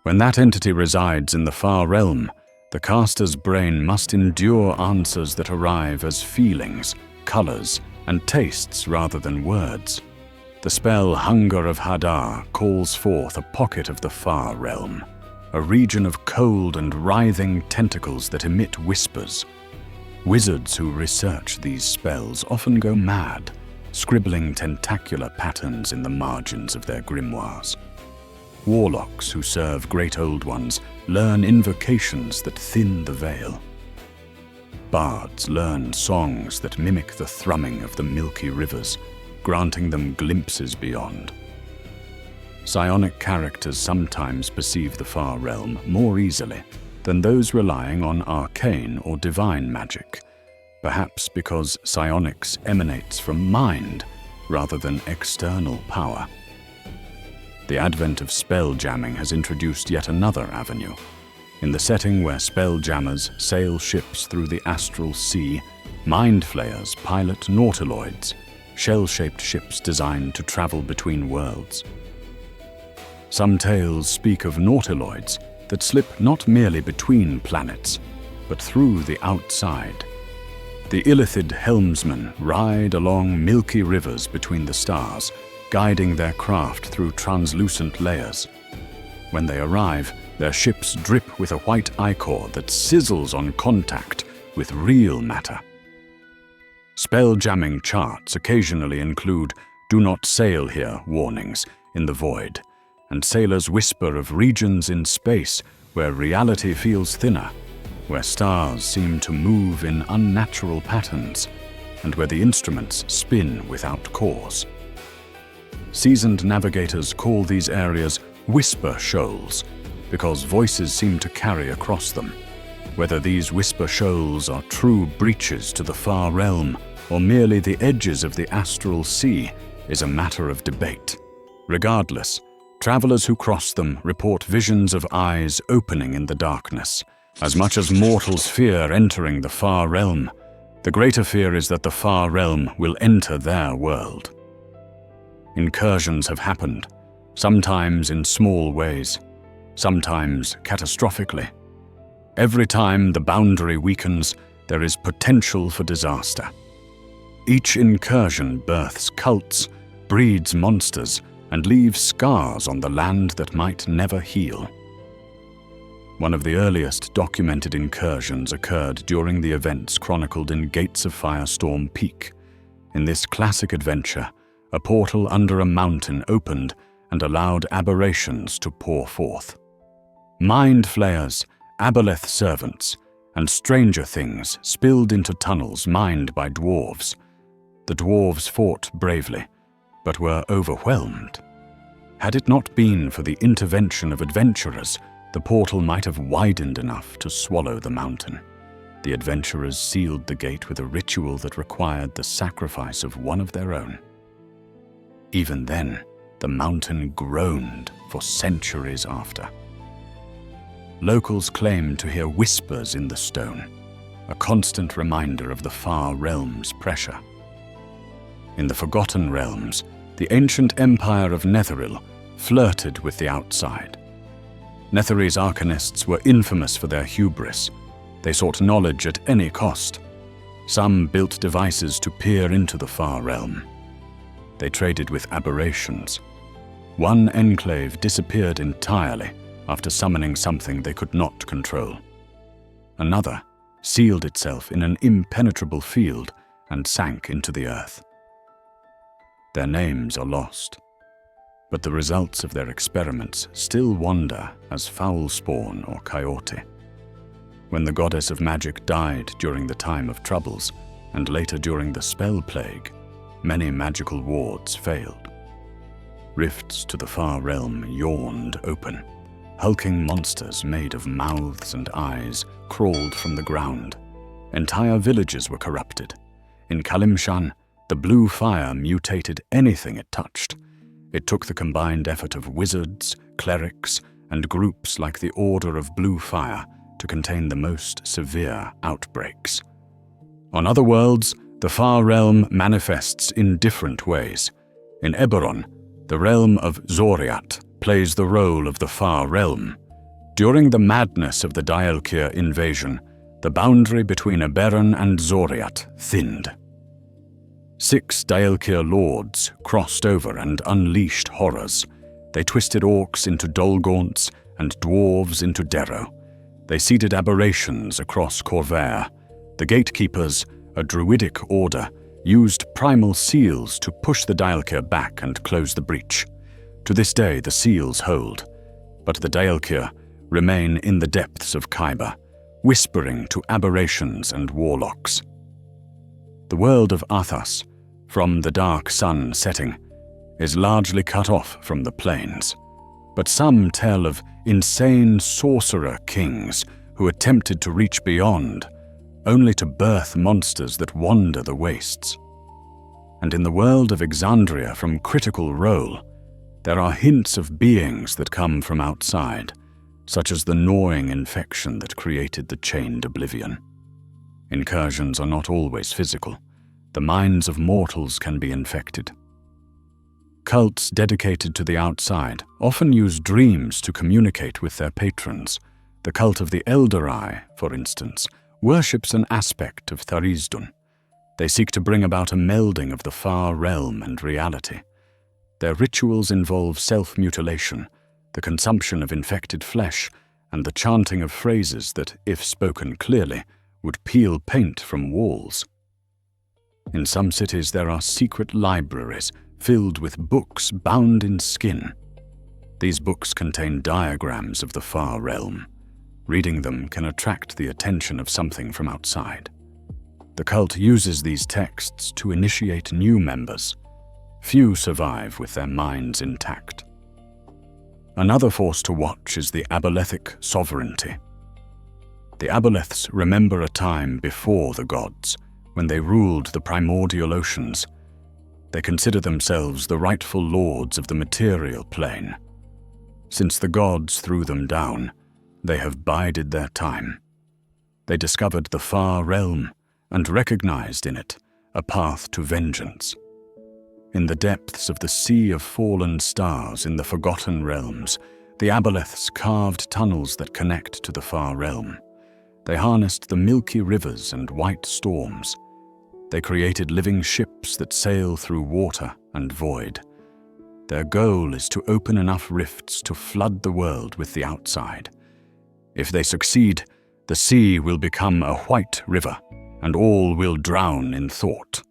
When that entity resides in the far realm, the caster's brain must endure answers that arrive as feelings, colors, and tastes rather than words. The spell Hunger of Hadar calls forth a pocket of the far realm, a region of cold and writhing tentacles that emit whispers. Wizards who research these spells often go mad, scribbling tentacular patterns in the margins of their grimoires. Warlocks who serve great old ones learn invocations that thin the veil. Bards learn songs that mimic the thrumming of the milky rivers, granting them glimpses beyond. Psionic characters sometimes perceive the far realm more easily than those relying on arcane or divine magic, perhaps because psionics emanates from mind rather than external power. The advent of spell jamming has introduced yet another avenue. In the setting where spell jammers sail ships through the astral sea, mind flayers pilot nautiloids, shell-shaped ships designed to travel between worlds. Some tales speak of nautiloids that slip not merely between planets, but through the outside. The illithid helmsmen ride along milky rivers between the stars, guiding their craft through translucent layers. When they arrive, their ships drip with a white ichor that sizzles on contact with real matter. Spell-jamming charts occasionally include "Do not sail here" warnings in the void, and sailors whisper of regions in space where reality feels thinner, where stars seem to move in unnatural patterns, and where the instruments spin without cause. Seasoned navigators call these areas whisper shoals because voices seem to carry across them. Whether these whisper shoals are true breaches to the far realm or merely the edges of the astral sea is a matter of debate. Regardless, travelers who cross them report visions of eyes opening in the darkness. As much as mortals fear entering the far realm, the greater fear is that the far realm will enter their world. Incursions have happened, sometimes in small ways, sometimes catastrophically. Every time the boundary weakens, there is potential for disaster. Each incursion births cults, breeds monsters, and leaves scars on the land that might never heal. One of the earliest documented incursions occurred during the events chronicled in Gates of Firestorm Peak. In this classic adventure, a portal under a mountain opened and allowed aberrations to pour forth. Mind flayers, aboleth servants, and stranger things spilled into tunnels mined by dwarves. The dwarves fought bravely, but were overwhelmed. Had it not been for the intervention of adventurers, the portal might have widened enough to swallow the mountain. The adventurers sealed the gate with a ritual that required the sacrifice of one of their own. Even then, the mountain groaned for centuries after. Locals claim to hear whispers in the stone, a constant reminder of the far realm's pressure. In the Forgotten Realms, the ancient empire of Netheril flirted with the outside. Netherese arcanists were infamous for their hubris. They sought knowledge at any cost. Some built devices to peer into the far realm. They traded with aberrations. One enclave disappeared entirely after summoning something they could not control. Another sealed itself in an impenetrable field and sank into the earth. Their names are lost, but the results of their experiments still wander as foul spawn or coyote. When the goddess of magic died during the time of troubles, and later during the spell plague, many magical wards failed. Rifts to the far realm yawned open. Hulking monsters made of mouths and eyes crawled from the ground. Entire villages were corrupted. In Kalimshan, the blue fire mutated anything it touched. It took the combined effort of wizards, clerics, and groups like the Order of Blue Fire to contain the most severe outbreaks. On other worlds, the far realm manifests in different ways. In Eberron, the realm of Zoriat plays the role of the far realm. During the madness of the Dialkir invasion, the boundary between Eberron and Zoriat thinned. 6 Dialkir lords crossed over and unleashed horrors. They twisted orcs into Dolgaunts and dwarves into Darrow. They seeded aberrations across Corvair. The gatekeepers, a druidic order, used primal seals to push the Dialkir back and close the breach. To this day, the seals hold, but the Dialkir remain in the depths of Khyber, whispering to aberrations and warlocks. The world of Arthas, from the dark sun setting, is largely cut off from the plains, but some tell of insane sorcerer kings who attempted to reach beyond, only to birth monsters that wander the wastes. And in the world of Exandria from Critical Role, there are hints of beings that come from outside, such as the gnawing infection that created the chained oblivion. Incursions are not always physical. The minds of mortals can be infected. Cults dedicated to the outside often use dreams to communicate with their patrons. The cult of the Elder Eye, for instance, worships an aspect of Tharizdun. They seek to bring about a melding of the far realm and reality. Their rituals involve self-mutilation, the consumption of infected flesh, and the chanting of phrases that, if spoken clearly, would peel paint from walls. In some cities there are secret libraries filled with books bound in skin. These books contain diagrams of the far realm. Reading them can attract the attention of something from outside. The cult uses these texts to initiate new members. Few survive with their minds intact. Another force to watch is the abolethic sovereignty. The aboleths remember a time before the gods, when they ruled the primordial oceans. They consider themselves the rightful lords of the material plane. Since the gods threw them down, they have bided their time. They discovered the far realm and recognized in it a path to vengeance. In the depths of the sea of fallen stars in the Forgotten Realms, the aboleths carved tunnels that connect to the far realm. They harnessed the milky rivers and white storms. They created living ships that sail through water and void. Their goal is to open enough rifts to flood the world with the outside. If they succeed, the sea will become a white river, and all will drown in thought.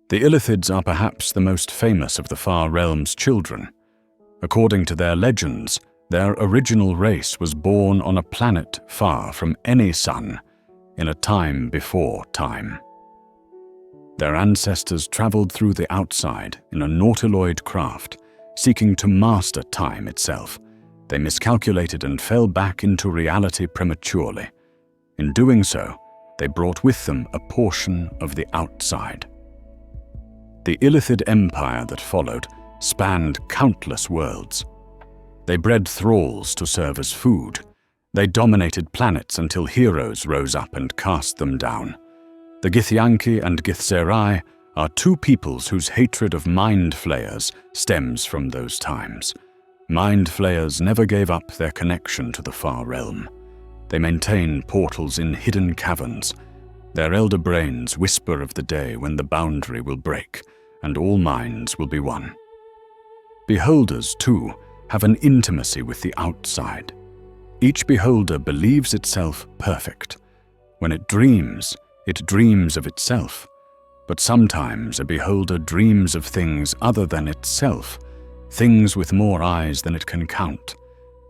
The Illithids are perhaps the most famous of the Far Realm's children. According to their legends, their original race was born on a planet far from any sun, in a time before time. Their ancestors traveled through the outside in a nautiloid craft, seeking to master time itself. They miscalculated and fell back into reality prematurely. In doing so, they brought with them a portion of the outside. The Illithid Empire that followed spanned countless worlds. They bred thralls to serve as food. They dominated planets until heroes rose up and cast them down. The Githyanki and Githzerai are two peoples whose hatred of mind flayers stems from those times. Mind flayers never gave up their connection to the far realm. They maintain portals in hidden caverns. Their elder brains whisper of the day when the boundary will break and all minds will be one. Beholders, too, have an intimacy with the outside. Each beholder believes itself perfect. When it dreams of itself. But sometimes a beholder dreams of things other than itself, things with more eyes than it can count,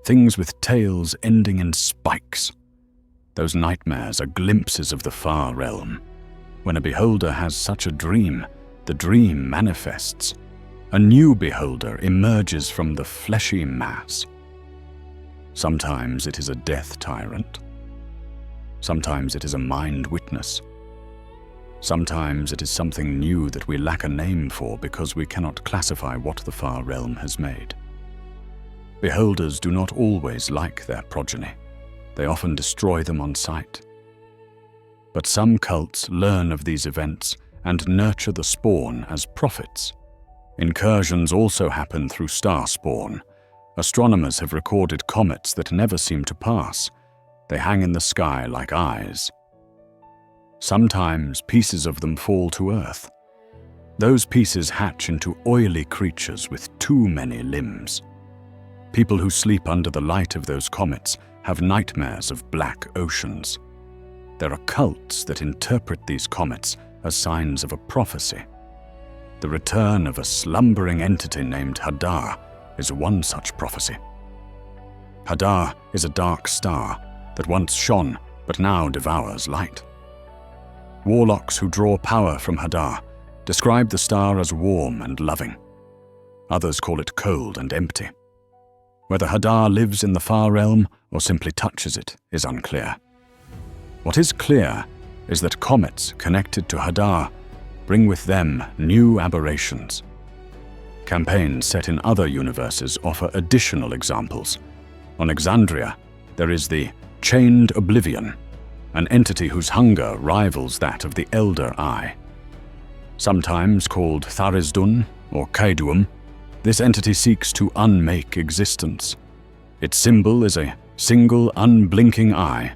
things with tails ending in spikes. Those nightmares are glimpses of the far realm. When a beholder has such a dream, the dream manifests. A new beholder emerges from the fleshy mass. Sometimes it is a death tyrant. Sometimes it is a mind witness. Sometimes it is something new that we lack a name for because we cannot classify what the far realm has made. Beholders do not always like their progeny. They often destroy them on sight. But some cults learn of these events and nurture the spawn as prophets. Incursions also happen through star spawn. Astronomers have recorded comets that never seem to pass. They hang in the sky like eyes. Sometimes pieces of them fall to earth. Those pieces hatch into oily creatures with too many limbs. People who sleep under the light of those comets have nightmares of black oceans. There are cults that interpret these comets as signs of a prophecy. The return of a slumbering entity named Hadar is one such prophecy. Hadar is a dark star that once shone but now devours light. Warlocks who draw power from Hadar describe the star as warm and loving. Others call it cold and empty. Whether Hadar lives in the far realm or simply touches it is unclear. What is clear is that comets connected to Hadar bring with them new aberrations. Campaigns set in other universes offer additional examples. On Exandria, there is the Chained Oblivion, an entity whose hunger rivals that of the Elder Eye. Sometimes called Tharisdun or Kaiduum, this entity seeks to unmake existence. Its symbol is a single unblinking eye,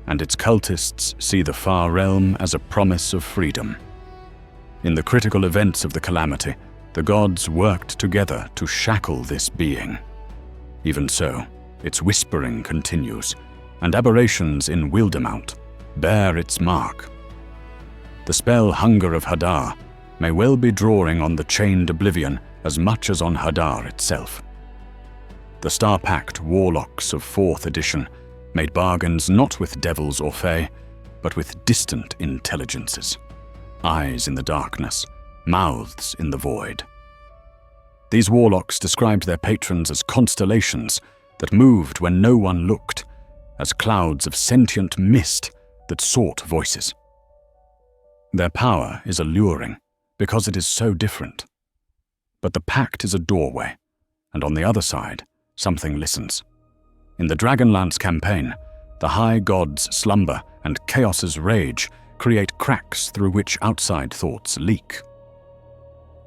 and its cultists see the far realm as a promise of freedom. In the critical events of the calamity, the gods worked together to shackle this being. Even so, its whispering continues, and aberrations in Wildermount bear its mark. The spell Hunger of Hadar may well be drawing on the Chained Oblivion as much as on Hadar itself. The star-packed warlocks of 4th edition made bargains not with devils or fae, but with distant intelligences. Eyes in the darkness, mouths in the void. These warlocks described their patrons as constellations that moved when no one looked, as clouds of sentient mist that sought voices. Their power is alluring because it is so different. But the pact is a doorway, and on the other side, something listens. In the Dragonlance campaign, the high gods' slumber and chaos's rage create cracks through which outside thoughts leak.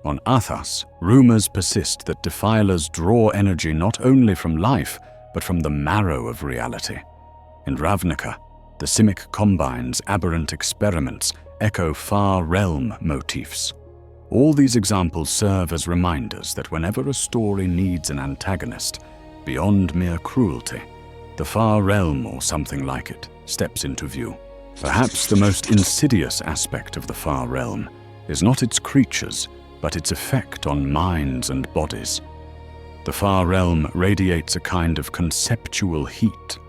On Athas, rumors persist that defilers draw energy not only from life, but from the marrow of reality. In Ravnica, the Simic Combine's aberrant experiments echo far realm motifs. All these examples serve as reminders that whenever a story needs an antagonist, beyond mere cruelty, the far realm or something like it steps into view. Perhaps the most insidious aspect of the far realm is not its creatures, but its effect on minds and bodies. The far realm radiates a kind of conceptual heat.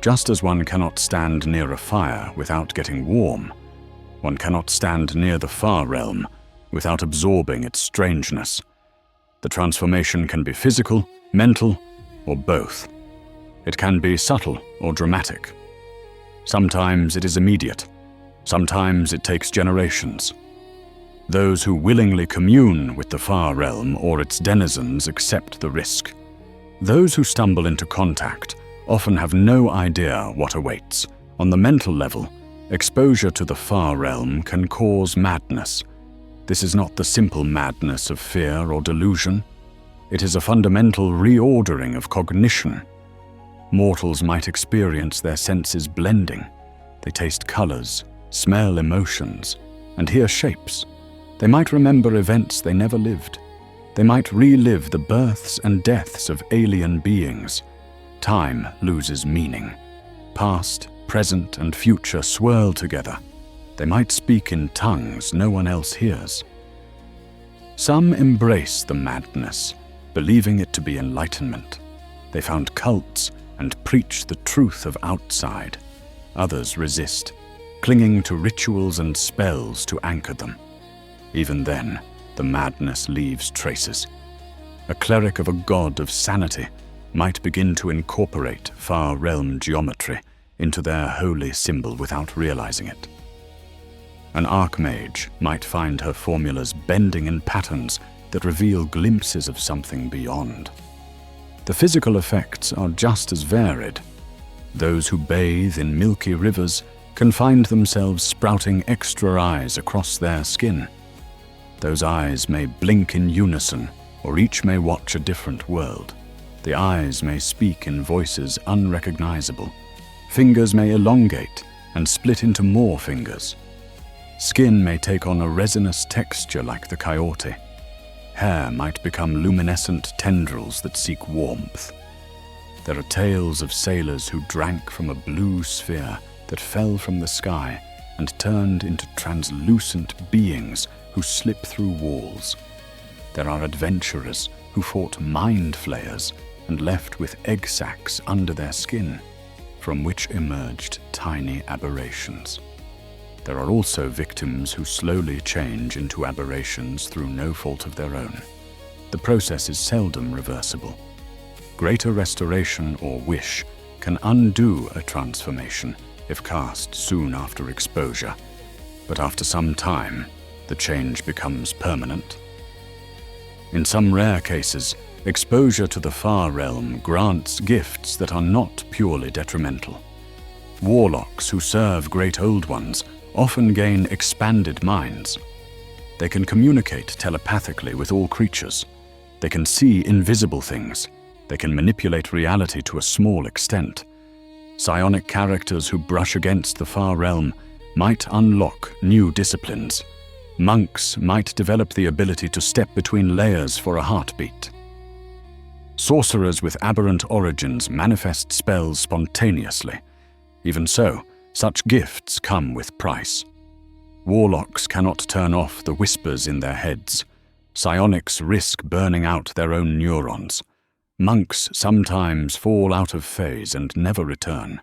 Just as one cannot stand near a fire without getting warm, One cannot stand near the far realm without absorbing its strangeness. The transformation can be physical, mental, or both. It can be subtle or dramatic. Sometimes it is immediate. Sometimes it takes generations. Those who willingly commune with the far realm or its denizens accept the risk. Those who stumble into contact often have no idea what awaits. On the mental level, exposure to the far realm can cause madness. This is not the simple madness of fear or delusion. It is a fundamental reordering of cognition. Mortals might experience their senses blending. They taste colors, smell emotions, and hear shapes. They might remember events they never lived. They might relive the births and deaths of alien beings. Time loses meaning. Past, present, and future swirl together. They might speak in tongues no one else hears. Some embrace the madness, believing it to be enlightenment. They found cults and preach the truth of outside. Others resist, clinging to rituals and spells to anchor them. Even then, the madness leaves traces. A cleric of a god of sanity might begin to incorporate far realm geometry into their holy symbol without realizing it. An archmage might find her formulas bending in patterns that reveal glimpses of something beyond. The physical effects are just as varied. Those who bathe in milky rivers can find themselves sprouting extra eyes across their skin. Those eyes may blink in unison, or each may watch a different world. The eyes may speak in voices unrecognizable. Fingers may elongate and split into more fingers. Skin may take on a resinous texture like the coyote. Hair might become luminescent tendrils that seek warmth. There are tales of sailors who drank from a blue sphere that fell from the sky and turned into translucent beings who slip through walls. There are adventurers who fought mind flayers and left with egg sacs under their skin, from which emerged tiny aberrations. There are also victims who slowly change into aberrations through no fault of their own. The process is seldom reversible. Greater restoration or wish can undo a transformation if cast soon after exposure, but after some time, the change becomes permanent. In some rare cases, exposure to the far realm grants gifts that are not purely detrimental. Warlocks who serve great old ones often gain expanded minds. They can communicate telepathically with all creatures. They can see invisible things. They can manipulate reality to a small extent. Psionic characters who brush against the far realm might unlock new disciplines. Monks might develop the ability to step between layers for a heartbeat. Sorcerers with aberrant origins manifest spells spontaneously. Even so, such gifts come with price. Warlocks cannot turn off the whispers in their heads. Psionics risk burning out their own neurons. Monks sometimes fall out of phase and never return.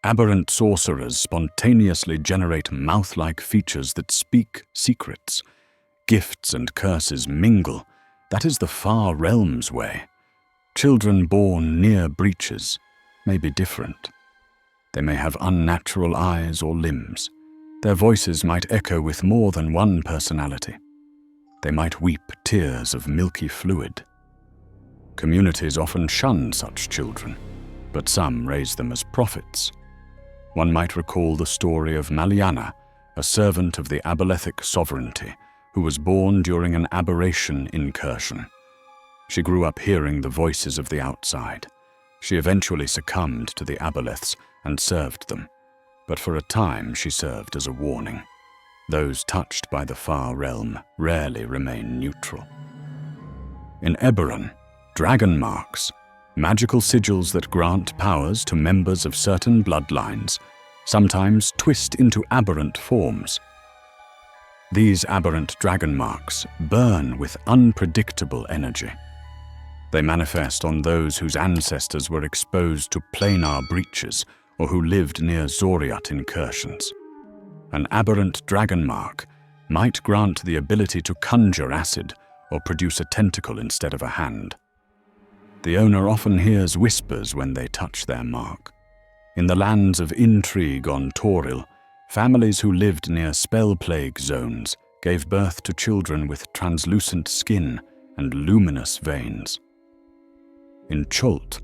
Aberrant sorcerers spontaneously generate mouth-like features that speak secrets. Gifts and curses mingle. That is the far realm's way. Children born near breaches may be different. They may have unnatural eyes or limbs. Their voices might echo with more than one personality. They might weep tears of milky fluid. Communities often shun such children, but some raise them as prophets. One might recall the story of Maliana, a servant of the abolethic sovereignty, who was born during an aberration incursion. She grew up hearing the voices of the outside. She eventually succumbed to the aboleths and served them, but for a time she served as a warning. Those touched by the far realm rarely remain neutral. In Eberron, dragon marks, magical sigils that grant powers to members of certain bloodlines, sometimes twist into aberrant forms. These aberrant dragon marks burn with unpredictable energy. They manifest on those whose ancestors were exposed to planar breaches or who lived near Zoriat incursions. An aberrant dragon mark might grant the ability to conjure acid or produce a tentacle instead of a hand. The owner often hears whispers when they touch their mark. In the lands of intrigue on Toril, families who lived near spell plague zones gave birth to children with translucent skin and luminous veins. In Chult,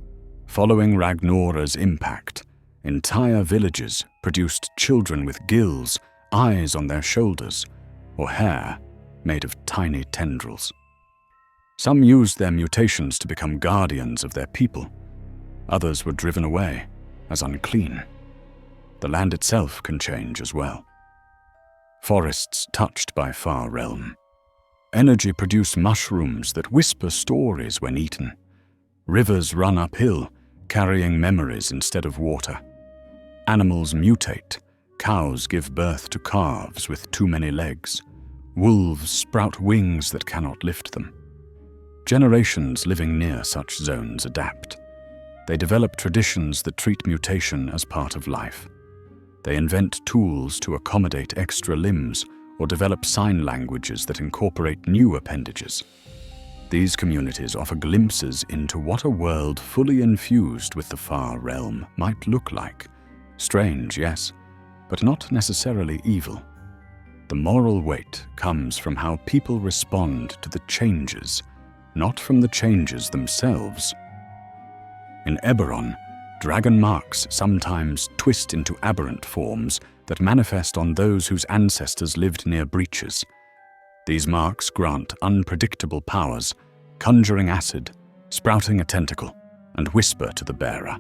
following Ragnora's impact, entire villages produced children with gills, eyes on their shoulders, or hair made of tiny tendrils. Some used their mutations to become guardians of their people. Others were driven away as unclean. The land itself can change as well. Forests touched by far realm. Energy produce mushrooms that whisper stories when eaten. Rivers run uphill, carrying memories instead of water. Animals mutate. Cows give birth to calves with too many legs. Wolves sprout wings that cannot lift them. Generations living near such zones adapt. They develop traditions that treat mutation as part of life. They invent tools to accommodate extra limbs or develop sign languages that incorporate new appendages. These communities offer glimpses into what a world fully infused with the far realm might look like. Strange, yes, but not necessarily evil. The moral weight comes from how people respond to the changes, not from the changes themselves. In Eberron, dragon marks sometimes twist into aberrant forms that manifest on those whose ancestors lived near breaches. These marks grant unpredictable powers, conjuring acid, sprouting a tentacle, and whisper to the bearer.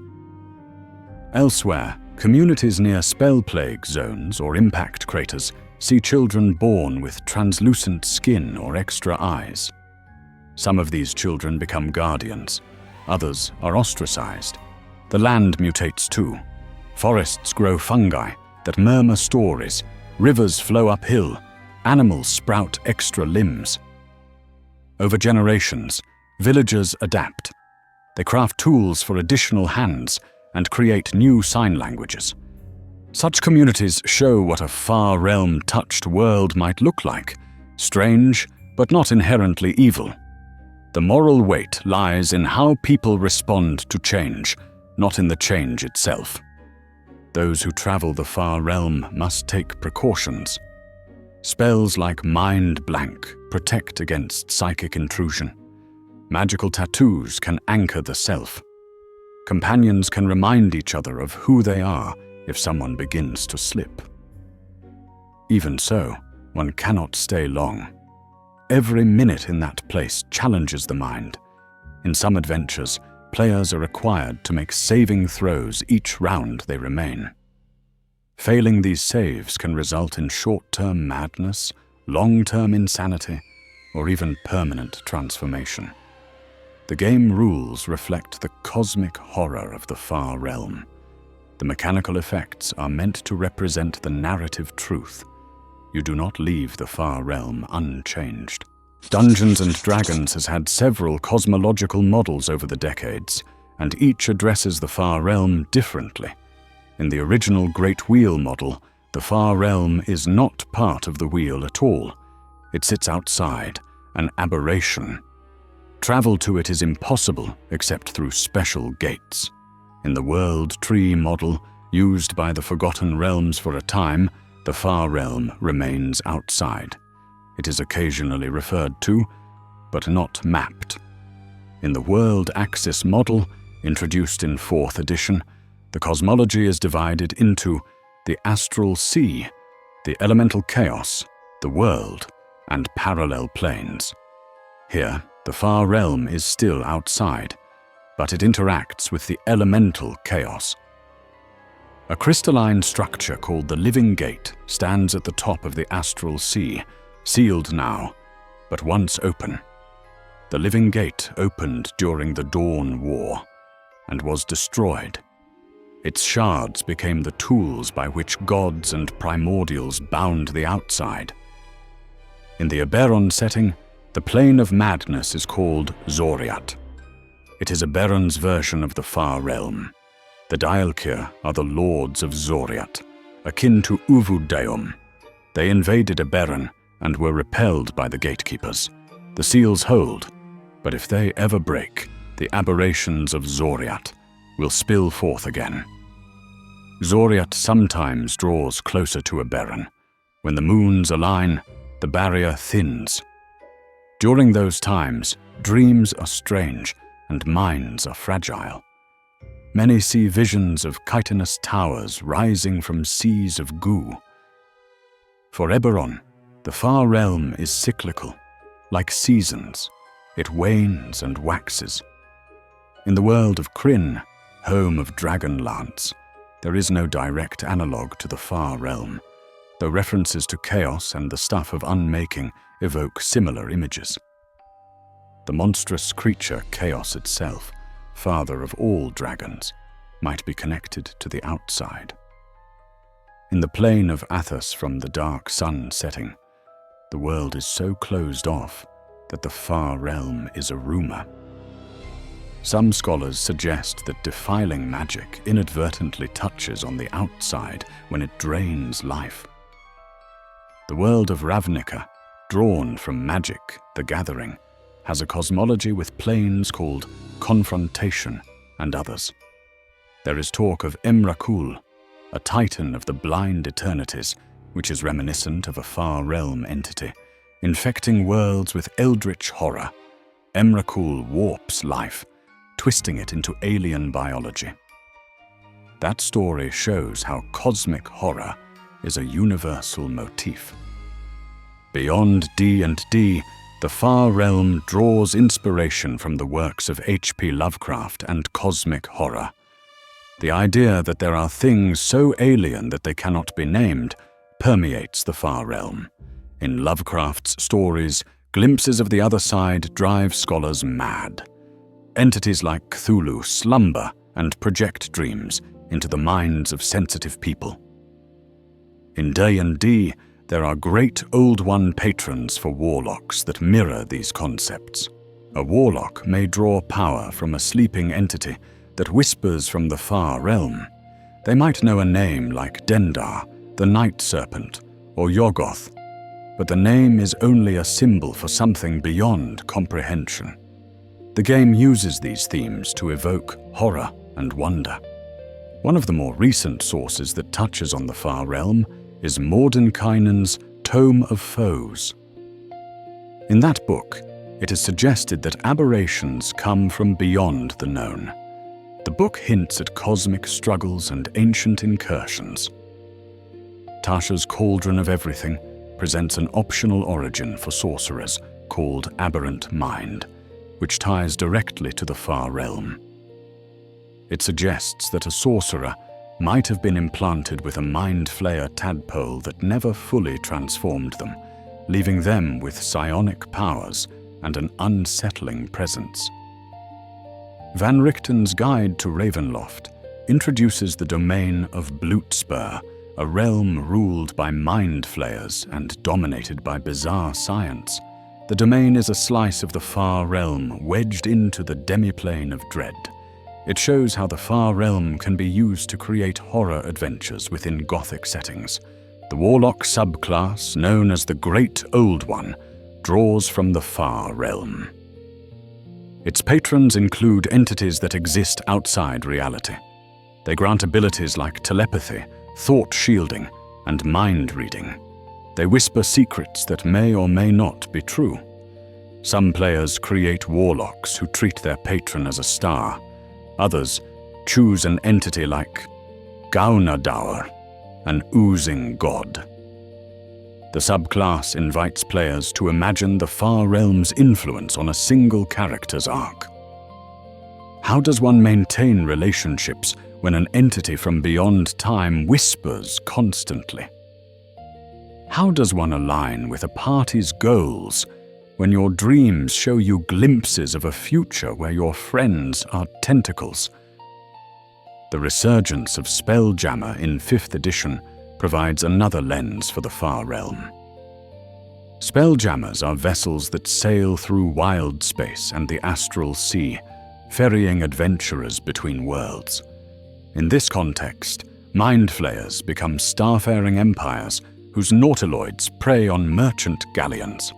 Elsewhere, communities near spell plague zones or impact craters see children born with translucent skin or extra eyes. Some of these children become guardians. Others are ostracized. The land mutates too. Forests grow fungi that murmur stories. Rivers flow uphill. Animals sprout extra limbs. Over generations, villagers adapt. They craft tools for additional hands and create new sign languages. Such communities show what a far realm-touched world might look like, strange but not inherently evil. The moral weight lies in how people respond to change, not in the change itself. Those who travel the far realm must take precautions. Spells like Mind Blank protect against psychic intrusion. Magical tattoos can anchor the self. Companions can remind each other of who they are if someone begins to slip. Even so, one cannot stay long. Every minute in that place challenges the mind. In some adventures, players are required to make saving throws each round they remain. Failing these saves can result in short-term madness, long-term insanity, or even permanent transformation. The game rules reflect the cosmic horror of the far realm. The mechanical effects are meant to represent the narrative truth. You do not leave the far realm unchanged. Dungeons & Dragons has had several cosmological models over the decades, and each addresses the far realm differently. In the original Great Wheel model, the far realm is not part of the wheel at all. It sits outside, an aberration. Travel to it is impossible except through special gates. In the World Tree model, used by the Forgotten Realms for a time, the far realm remains outside. It is occasionally referred to, but not mapped. In the World Axis model, introduced in 4th edition, the cosmology is divided into the astral sea, the elemental chaos, the world, and parallel planes. Here, the far realm is still outside, but it interacts with the elemental chaos. A crystalline structure called the Living Gate stands at the top of the astral sea, sealed now, but once open. The Living Gate opened during the Dawn War and was destroyed. Its shards became the tools by which gods and primordials bound the outside. In the Eberron setting, the plane of madness is called Zoriat. It is Eberron's version of the far realm. The Daelkyr are the lords of Zoriat, akin to Uvudeum, They invaded Aberon and were repelled by the gatekeepers. The seals hold, but if they ever break, the aberrations of Zoriat will spill forth again. Zoriat sometimes draws closer to Aberon. When the moons align, the barrier thins. During those times, dreams are strange and minds are fragile. Many see visions of chitinous towers rising from seas of goo. For Eberron, the far realm is cyclical, like seasons. It wanes and waxes. In the world of Kryn, home of Dragonlance, there is no direct analogue to the far realm, though references to chaos and the stuff of unmaking evoke similar images. The monstrous creature Chaos itself, father of all dragons, might be connected to the outside. In the plain of Athos from the dark sun setting, the world is so closed off that the far realm is a rumor. Some scholars suggest that defiling magic inadvertently touches on the outside when it drains life. The world of Ravnica, drawn from Magic, the Gathering, has a cosmology with planes called confrontation and others. There is talk of Emrakul, a titan of the blind eternities, which is reminiscent of a far realm entity, infecting worlds with eldritch horror. Emrakul warps life, twisting it into alien biology. That story shows how cosmic horror is a universal motif. Beyond D&D, the far realm draws inspiration from the works of H.P. Lovecraft and cosmic horror. The idea that there are things so alien that they cannot be named permeates the far realm. In Lovecraft's stories, glimpses of the other side drive scholars mad. Entities like Cthulhu slumber and project dreams into the minds of sensitive people. In D&D, there are great Old One patrons for warlocks that mirror these concepts. A warlock may draw power from a sleeping entity that whispers from the far realm. They might know a name like Dendar, the Night Serpent, or Yoggoth, but the name is only a symbol for something beyond comprehension. The game uses these themes to evoke horror and wonder. One of the more recent sources that touches on the far realm is Mordenkainen's Tome of Foes. In that book, it is suggested that aberrations come from beyond the known. The book hints at cosmic struggles and ancient incursions. Tasha's Cauldron of Everything presents an optional origin for sorcerers called Aberrant Mind, which ties directly to the far realm. It suggests that a sorcerer might have been implanted with a mind flayer tadpole that never fully transformed them, leaving them with psionic powers and an unsettling presence. Van Richten's Guide to Ravenloft introduces the domain of Blootspur, a realm ruled by mind flayers and dominated by bizarre science. The domain is a slice of the far realm wedged into the demiplane of dread. It shows how the far realm can be used to create horror adventures within Gothic settings. The warlock subclass, known as the Great Old One, draws from the far realm. Its patrons include entities that exist outside reality. They grant abilities like telepathy, thought shielding, and mind reading. They whisper secrets that may or may not be true. Some players create warlocks who treat their patron as a star. Others choose an entity like Gaunadaur, an oozing god. The subclass invites players to imagine the far realm's influence on a single character's arc. How does one maintain relationships when an entity from beyond time whispers constantly? How does one align with a party's goals when your dreams show you glimpses of a future where your friends are tentacles? The resurgence of Spelljammer in 5th edition provides another lens for the far realm. Spelljammers are vessels that sail through wild space and the astral sea, ferrying adventurers between worlds. In this context, mind flayers become starfaring empires who whose nautiloids prey on merchant galleons.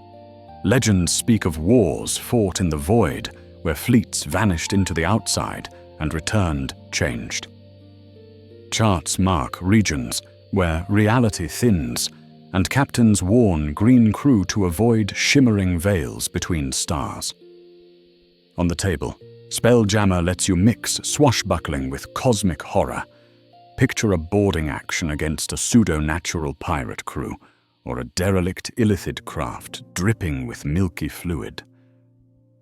Legends speak of wars fought in the void, where fleets vanished into the outside and returned changed. Charts mark regions where reality thins, and captains warn green crew to avoid shimmering veils between stars. On the table, Spelljammer lets you mix swashbuckling with cosmic horror. Picture a boarding action against a pseudo-natural pirate crew, or a derelict illithid craft dripping with milky fluid.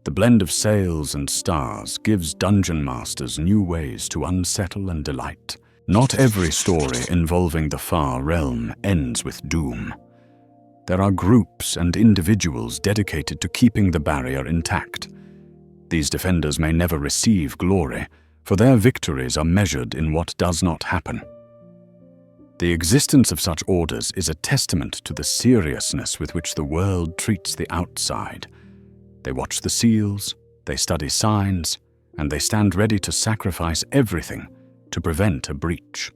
The blend of sails and stars gives dungeon masters new ways to unsettle and delight. Not every story involving the far realm ends with doom. There are groups and individuals dedicated to keeping the barrier intact. These defenders may never receive glory, for their victories are measured in what does not happen. The existence of such orders is a testament to the seriousness with which the world treats the outside. They watch the seals, they study signs, and they stand ready to sacrifice everything to prevent a breach.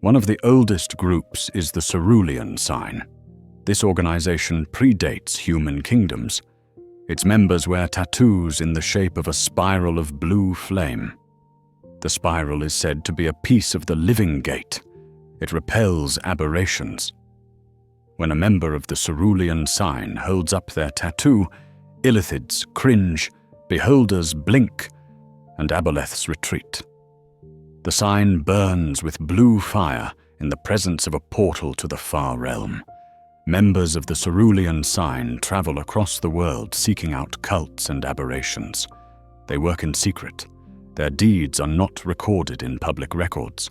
One of the oldest groups is the Cerulean Sign. This organization predates human kingdoms. Its members wear tattoos in the shape of a spiral of blue flame. The spiral is said to be a piece of the living gate. It repels aberrations. When a member of the Cerulean Sign holds up their tattoo, illithids cringe, beholders blink, and aboleths retreat. The sign burns with blue fire in the presence of a portal to the far realm. Members of the Cerulean Sign travel across the world seeking out cults and aberrations. They work in secret. Their deeds are not recorded in public records.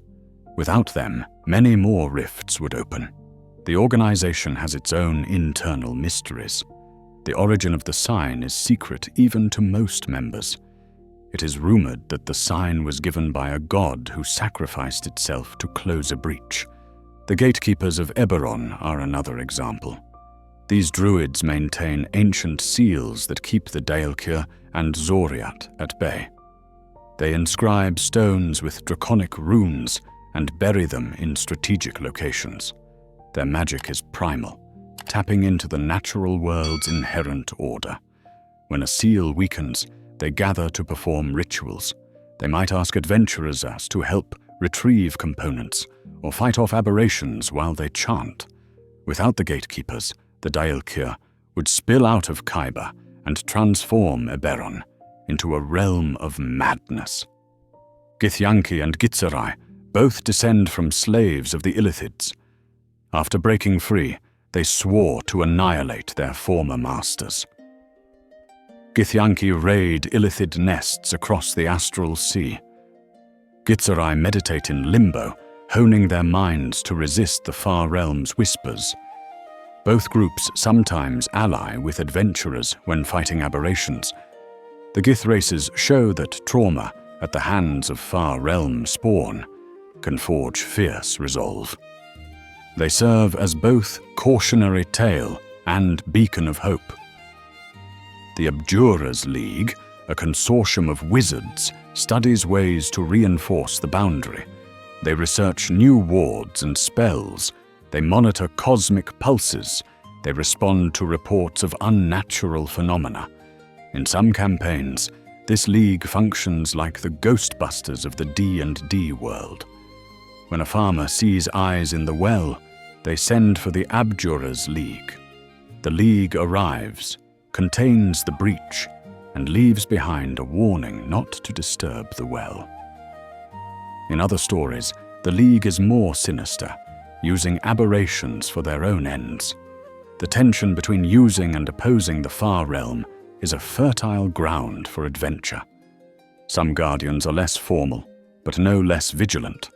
Without them, many more rifts would open. The organization has its own internal mysteries. The origin of the sign is secret even to most members. It is rumored that the sign was given by a god who sacrificed itself to close a breach. The gatekeepers of Eberron are another example. These druids maintain ancient seals that keep the Daelkyr and Zoriat at bay. They inscribe stones with draconic runes and bury them in strategic locations. Their magic is primal, tapping into the natural world's inherent order. When a seal weakens, they gather to perform rituals. They might ask adventurers to help retrieve components or fight off aberrations while they chant. Without the gatekeepers, the Daelkyr would spill out of Khyber and transform Eberron into a realm of madness. Githyanki and Gitzerai both descend from slaves of the Illithids. After breaking free, they swore to annihilate their former masters. Githyanki raid Illithid nests across the astral sea. Gitzerai meditate in limbo, honing their minds to resist the far realm's whispers. Both groups sometimes ally with adventurers when fighting aberrations. The Gith races show that trauma at the hands of far realm spawn can forge fierce resolve. They serve as both cautionary tale and beacon of hope. The Abjurers League, a consortium of wizards, studies ways to reinforce the boundary. They research new wards and spells. They monitor cosmic pulses. They respond to reports of unnatural phenomena. In some campaigns, this league functions like the Ghostbusters of the D&D world. When a farmer sees eyes in the well, they send for the Abjurers League. The league arrives, contains the breach, and leaves behind a warning not to disturb the well. In other stories, the League is more sinister, using aberrations for their own ends. The tension between using and opposing the far realm is a fertile ground for adventure. Some guardians are less formal, but no less vigilant.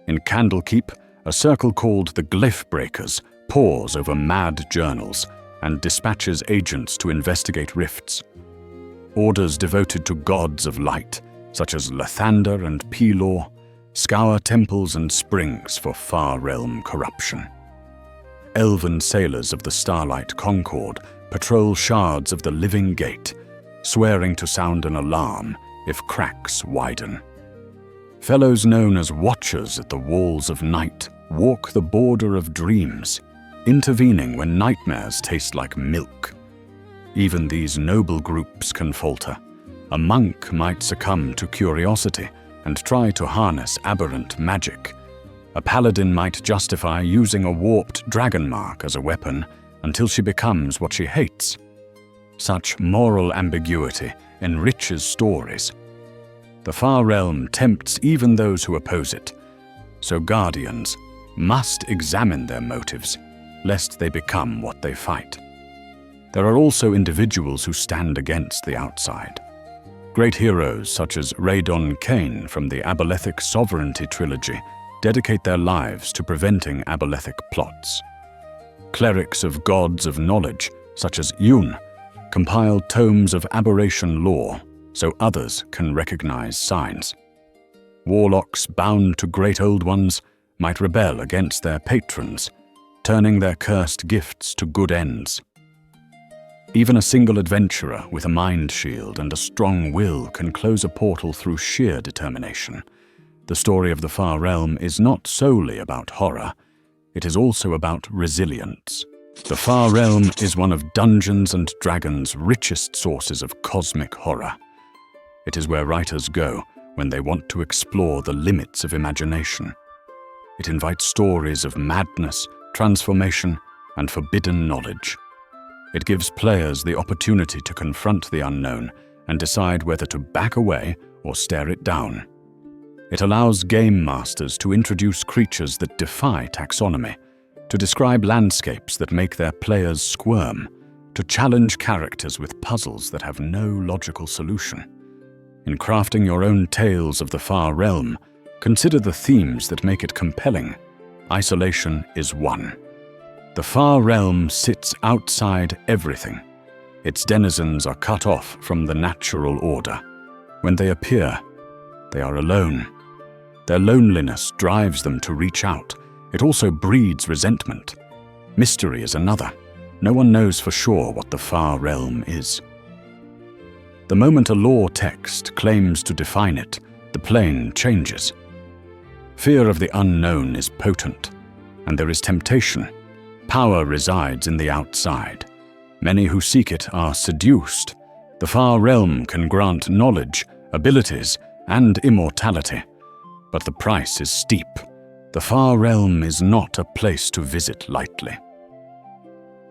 In Candlekeep, a circle called the Glyph Breakers pores over mad journals and dispatches agents to investigate rifts. Orders devoted to gods of light, such as Lathander and Pelor, scour temples and springs for far realm corruption. Elven sailors of the Starlight Concord patrol shards of the Living Gate, swearing to sound an alarm if cracks widen. Fellows known as Watchers at the Walls of Night walk the border of dreams, intervening when nightmares taste like milk. Even these noble groups can falter. A monk might succumb to curiosity and try to harness aberrant magic. A paladin might justify using a warped dragon mark as a weapon until she becomes what she hates. Such moral ambiguity enriches stories. The far realm tempts even those who oppose it, so guardians must examine their motives, lest they become what they fight. There are also individuals who stand against the outside. Great heroes such as Radon Kane from the Aboleths Sovereignty trilogy dedicate their lives to preventing aboleths plots. Clerics of gods of knowledge, such as Yun, compile tomes of aberration lore so others can recognize signs. Warlocks bound to great old ones might rebel against their patrons, turning their cursed gifts to good ends. Even a single adventurer with a mind shield and a strong will can close a portal through sheer determination. The story of the Far Realm is not solely about horror, it is also about resilience. The Far Realm is one of Dungeons and Dragons' richest sources of cosmic horror. It is where writers go when they want to explore the limits of imagination. It invites stories of madness, transformation, and forbidden knowledge. It gives players the opportunity to confront the unknown and decide whether to back away or stare it down. It allows game masters to introduce creatures that defy taxonomy, to describe landscapes that make their players squirm, to challenge characters with puzzles that have no logical solution. In crafting your own tales of the Far Realm, consider the themes that make it compelling. Isolation is one. The Far Realm sits outside everything. Its denizens are cut off from the natural order. When they appear, they are alone. Their loneliness drives them to reach out. It also breeds resentment. Mystery is another. No one knows for sure what the Far Realm is. The moment a lore text claims to define it, the plane changes. Fear of the unknown is potent, and there is temptation. Power resides in the outside. Many who seek it are seduced. The Far Realm can grant knowledge, abilities, and immortality. But the price is steep. The Far Realm is not a place to visit lightly.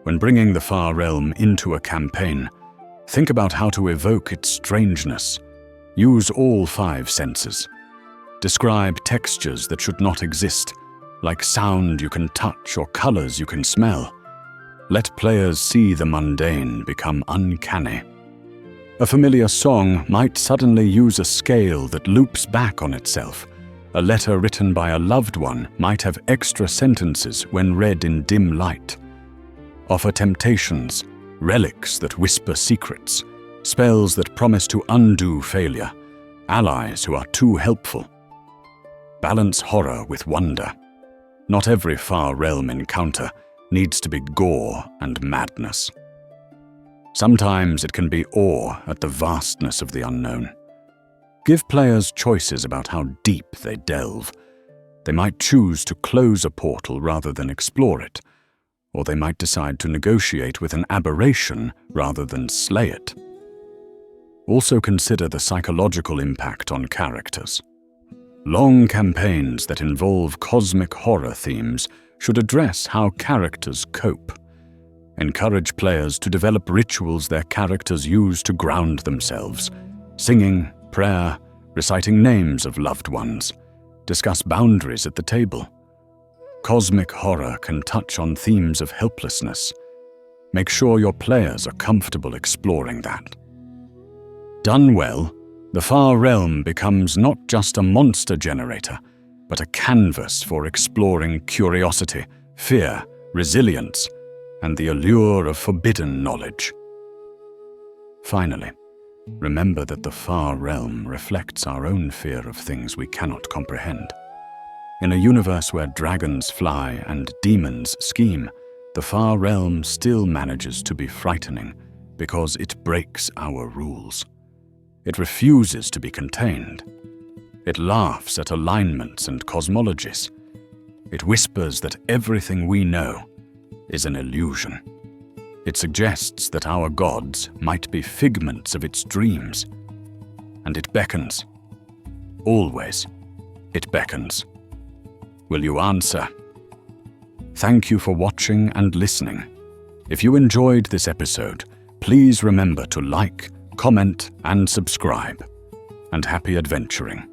When bringing the Far Realm into a campaign, think about how to evoke its strangeness. Use all 5 senses. Describe textures that should not exist, like sound you can touch or colors you can smell. Let players see the mundane become uncanny. A familiar song might suddenly use a scale that loops back on itself. A letter written by a loved one might have extra sentences when read in dim light. Offer temptations, relics that whisper secrets, spells that promise to undo failure, allies who are too helpful. Balance horror with wonder. Not every Far Realm encounter needs to be gore and madness. Sometimes it can be awe at the vastness of the unknown. Give players choices about how deep they delve. They might choose to close a portal rather than explore it, or they might decide to negotiate with an aberration rather than slay it. Also consider the psychological impact on characters. Long campaigns that involve cosmic horror themes should address how characters cope. Encourage players to develop rituals their characters use to ground themselves. Singing, prayer, reciting names of loved ones. Discuss boundaries at the table. Cosmic horror can touch on themes of helplessness. Make sure your players are comfortable exploring that. Done well, the Far Realm becomes not just a monster generator, but a canvas for exploring curiosity, fear, resilience, and the allure of forbidden knowledge. Finally, remember that the Far Realm reflects our own fear of things we cannot comprehend. In a universe where dragons fly and demons scheme, the Far Realm still manages to be frightening because it breaks our rules. It refuses to be contained. It laughs at alignments and cosmologies. It whispers that everything we know is an illusion. It suggests that our gods might be figments of its dreams. And it beckons. Always, it beckons. Will you answer? Thank you for watching and listening. If you enjoyed this episode, please remember to like, comment, and subscribe. And happy adventuring.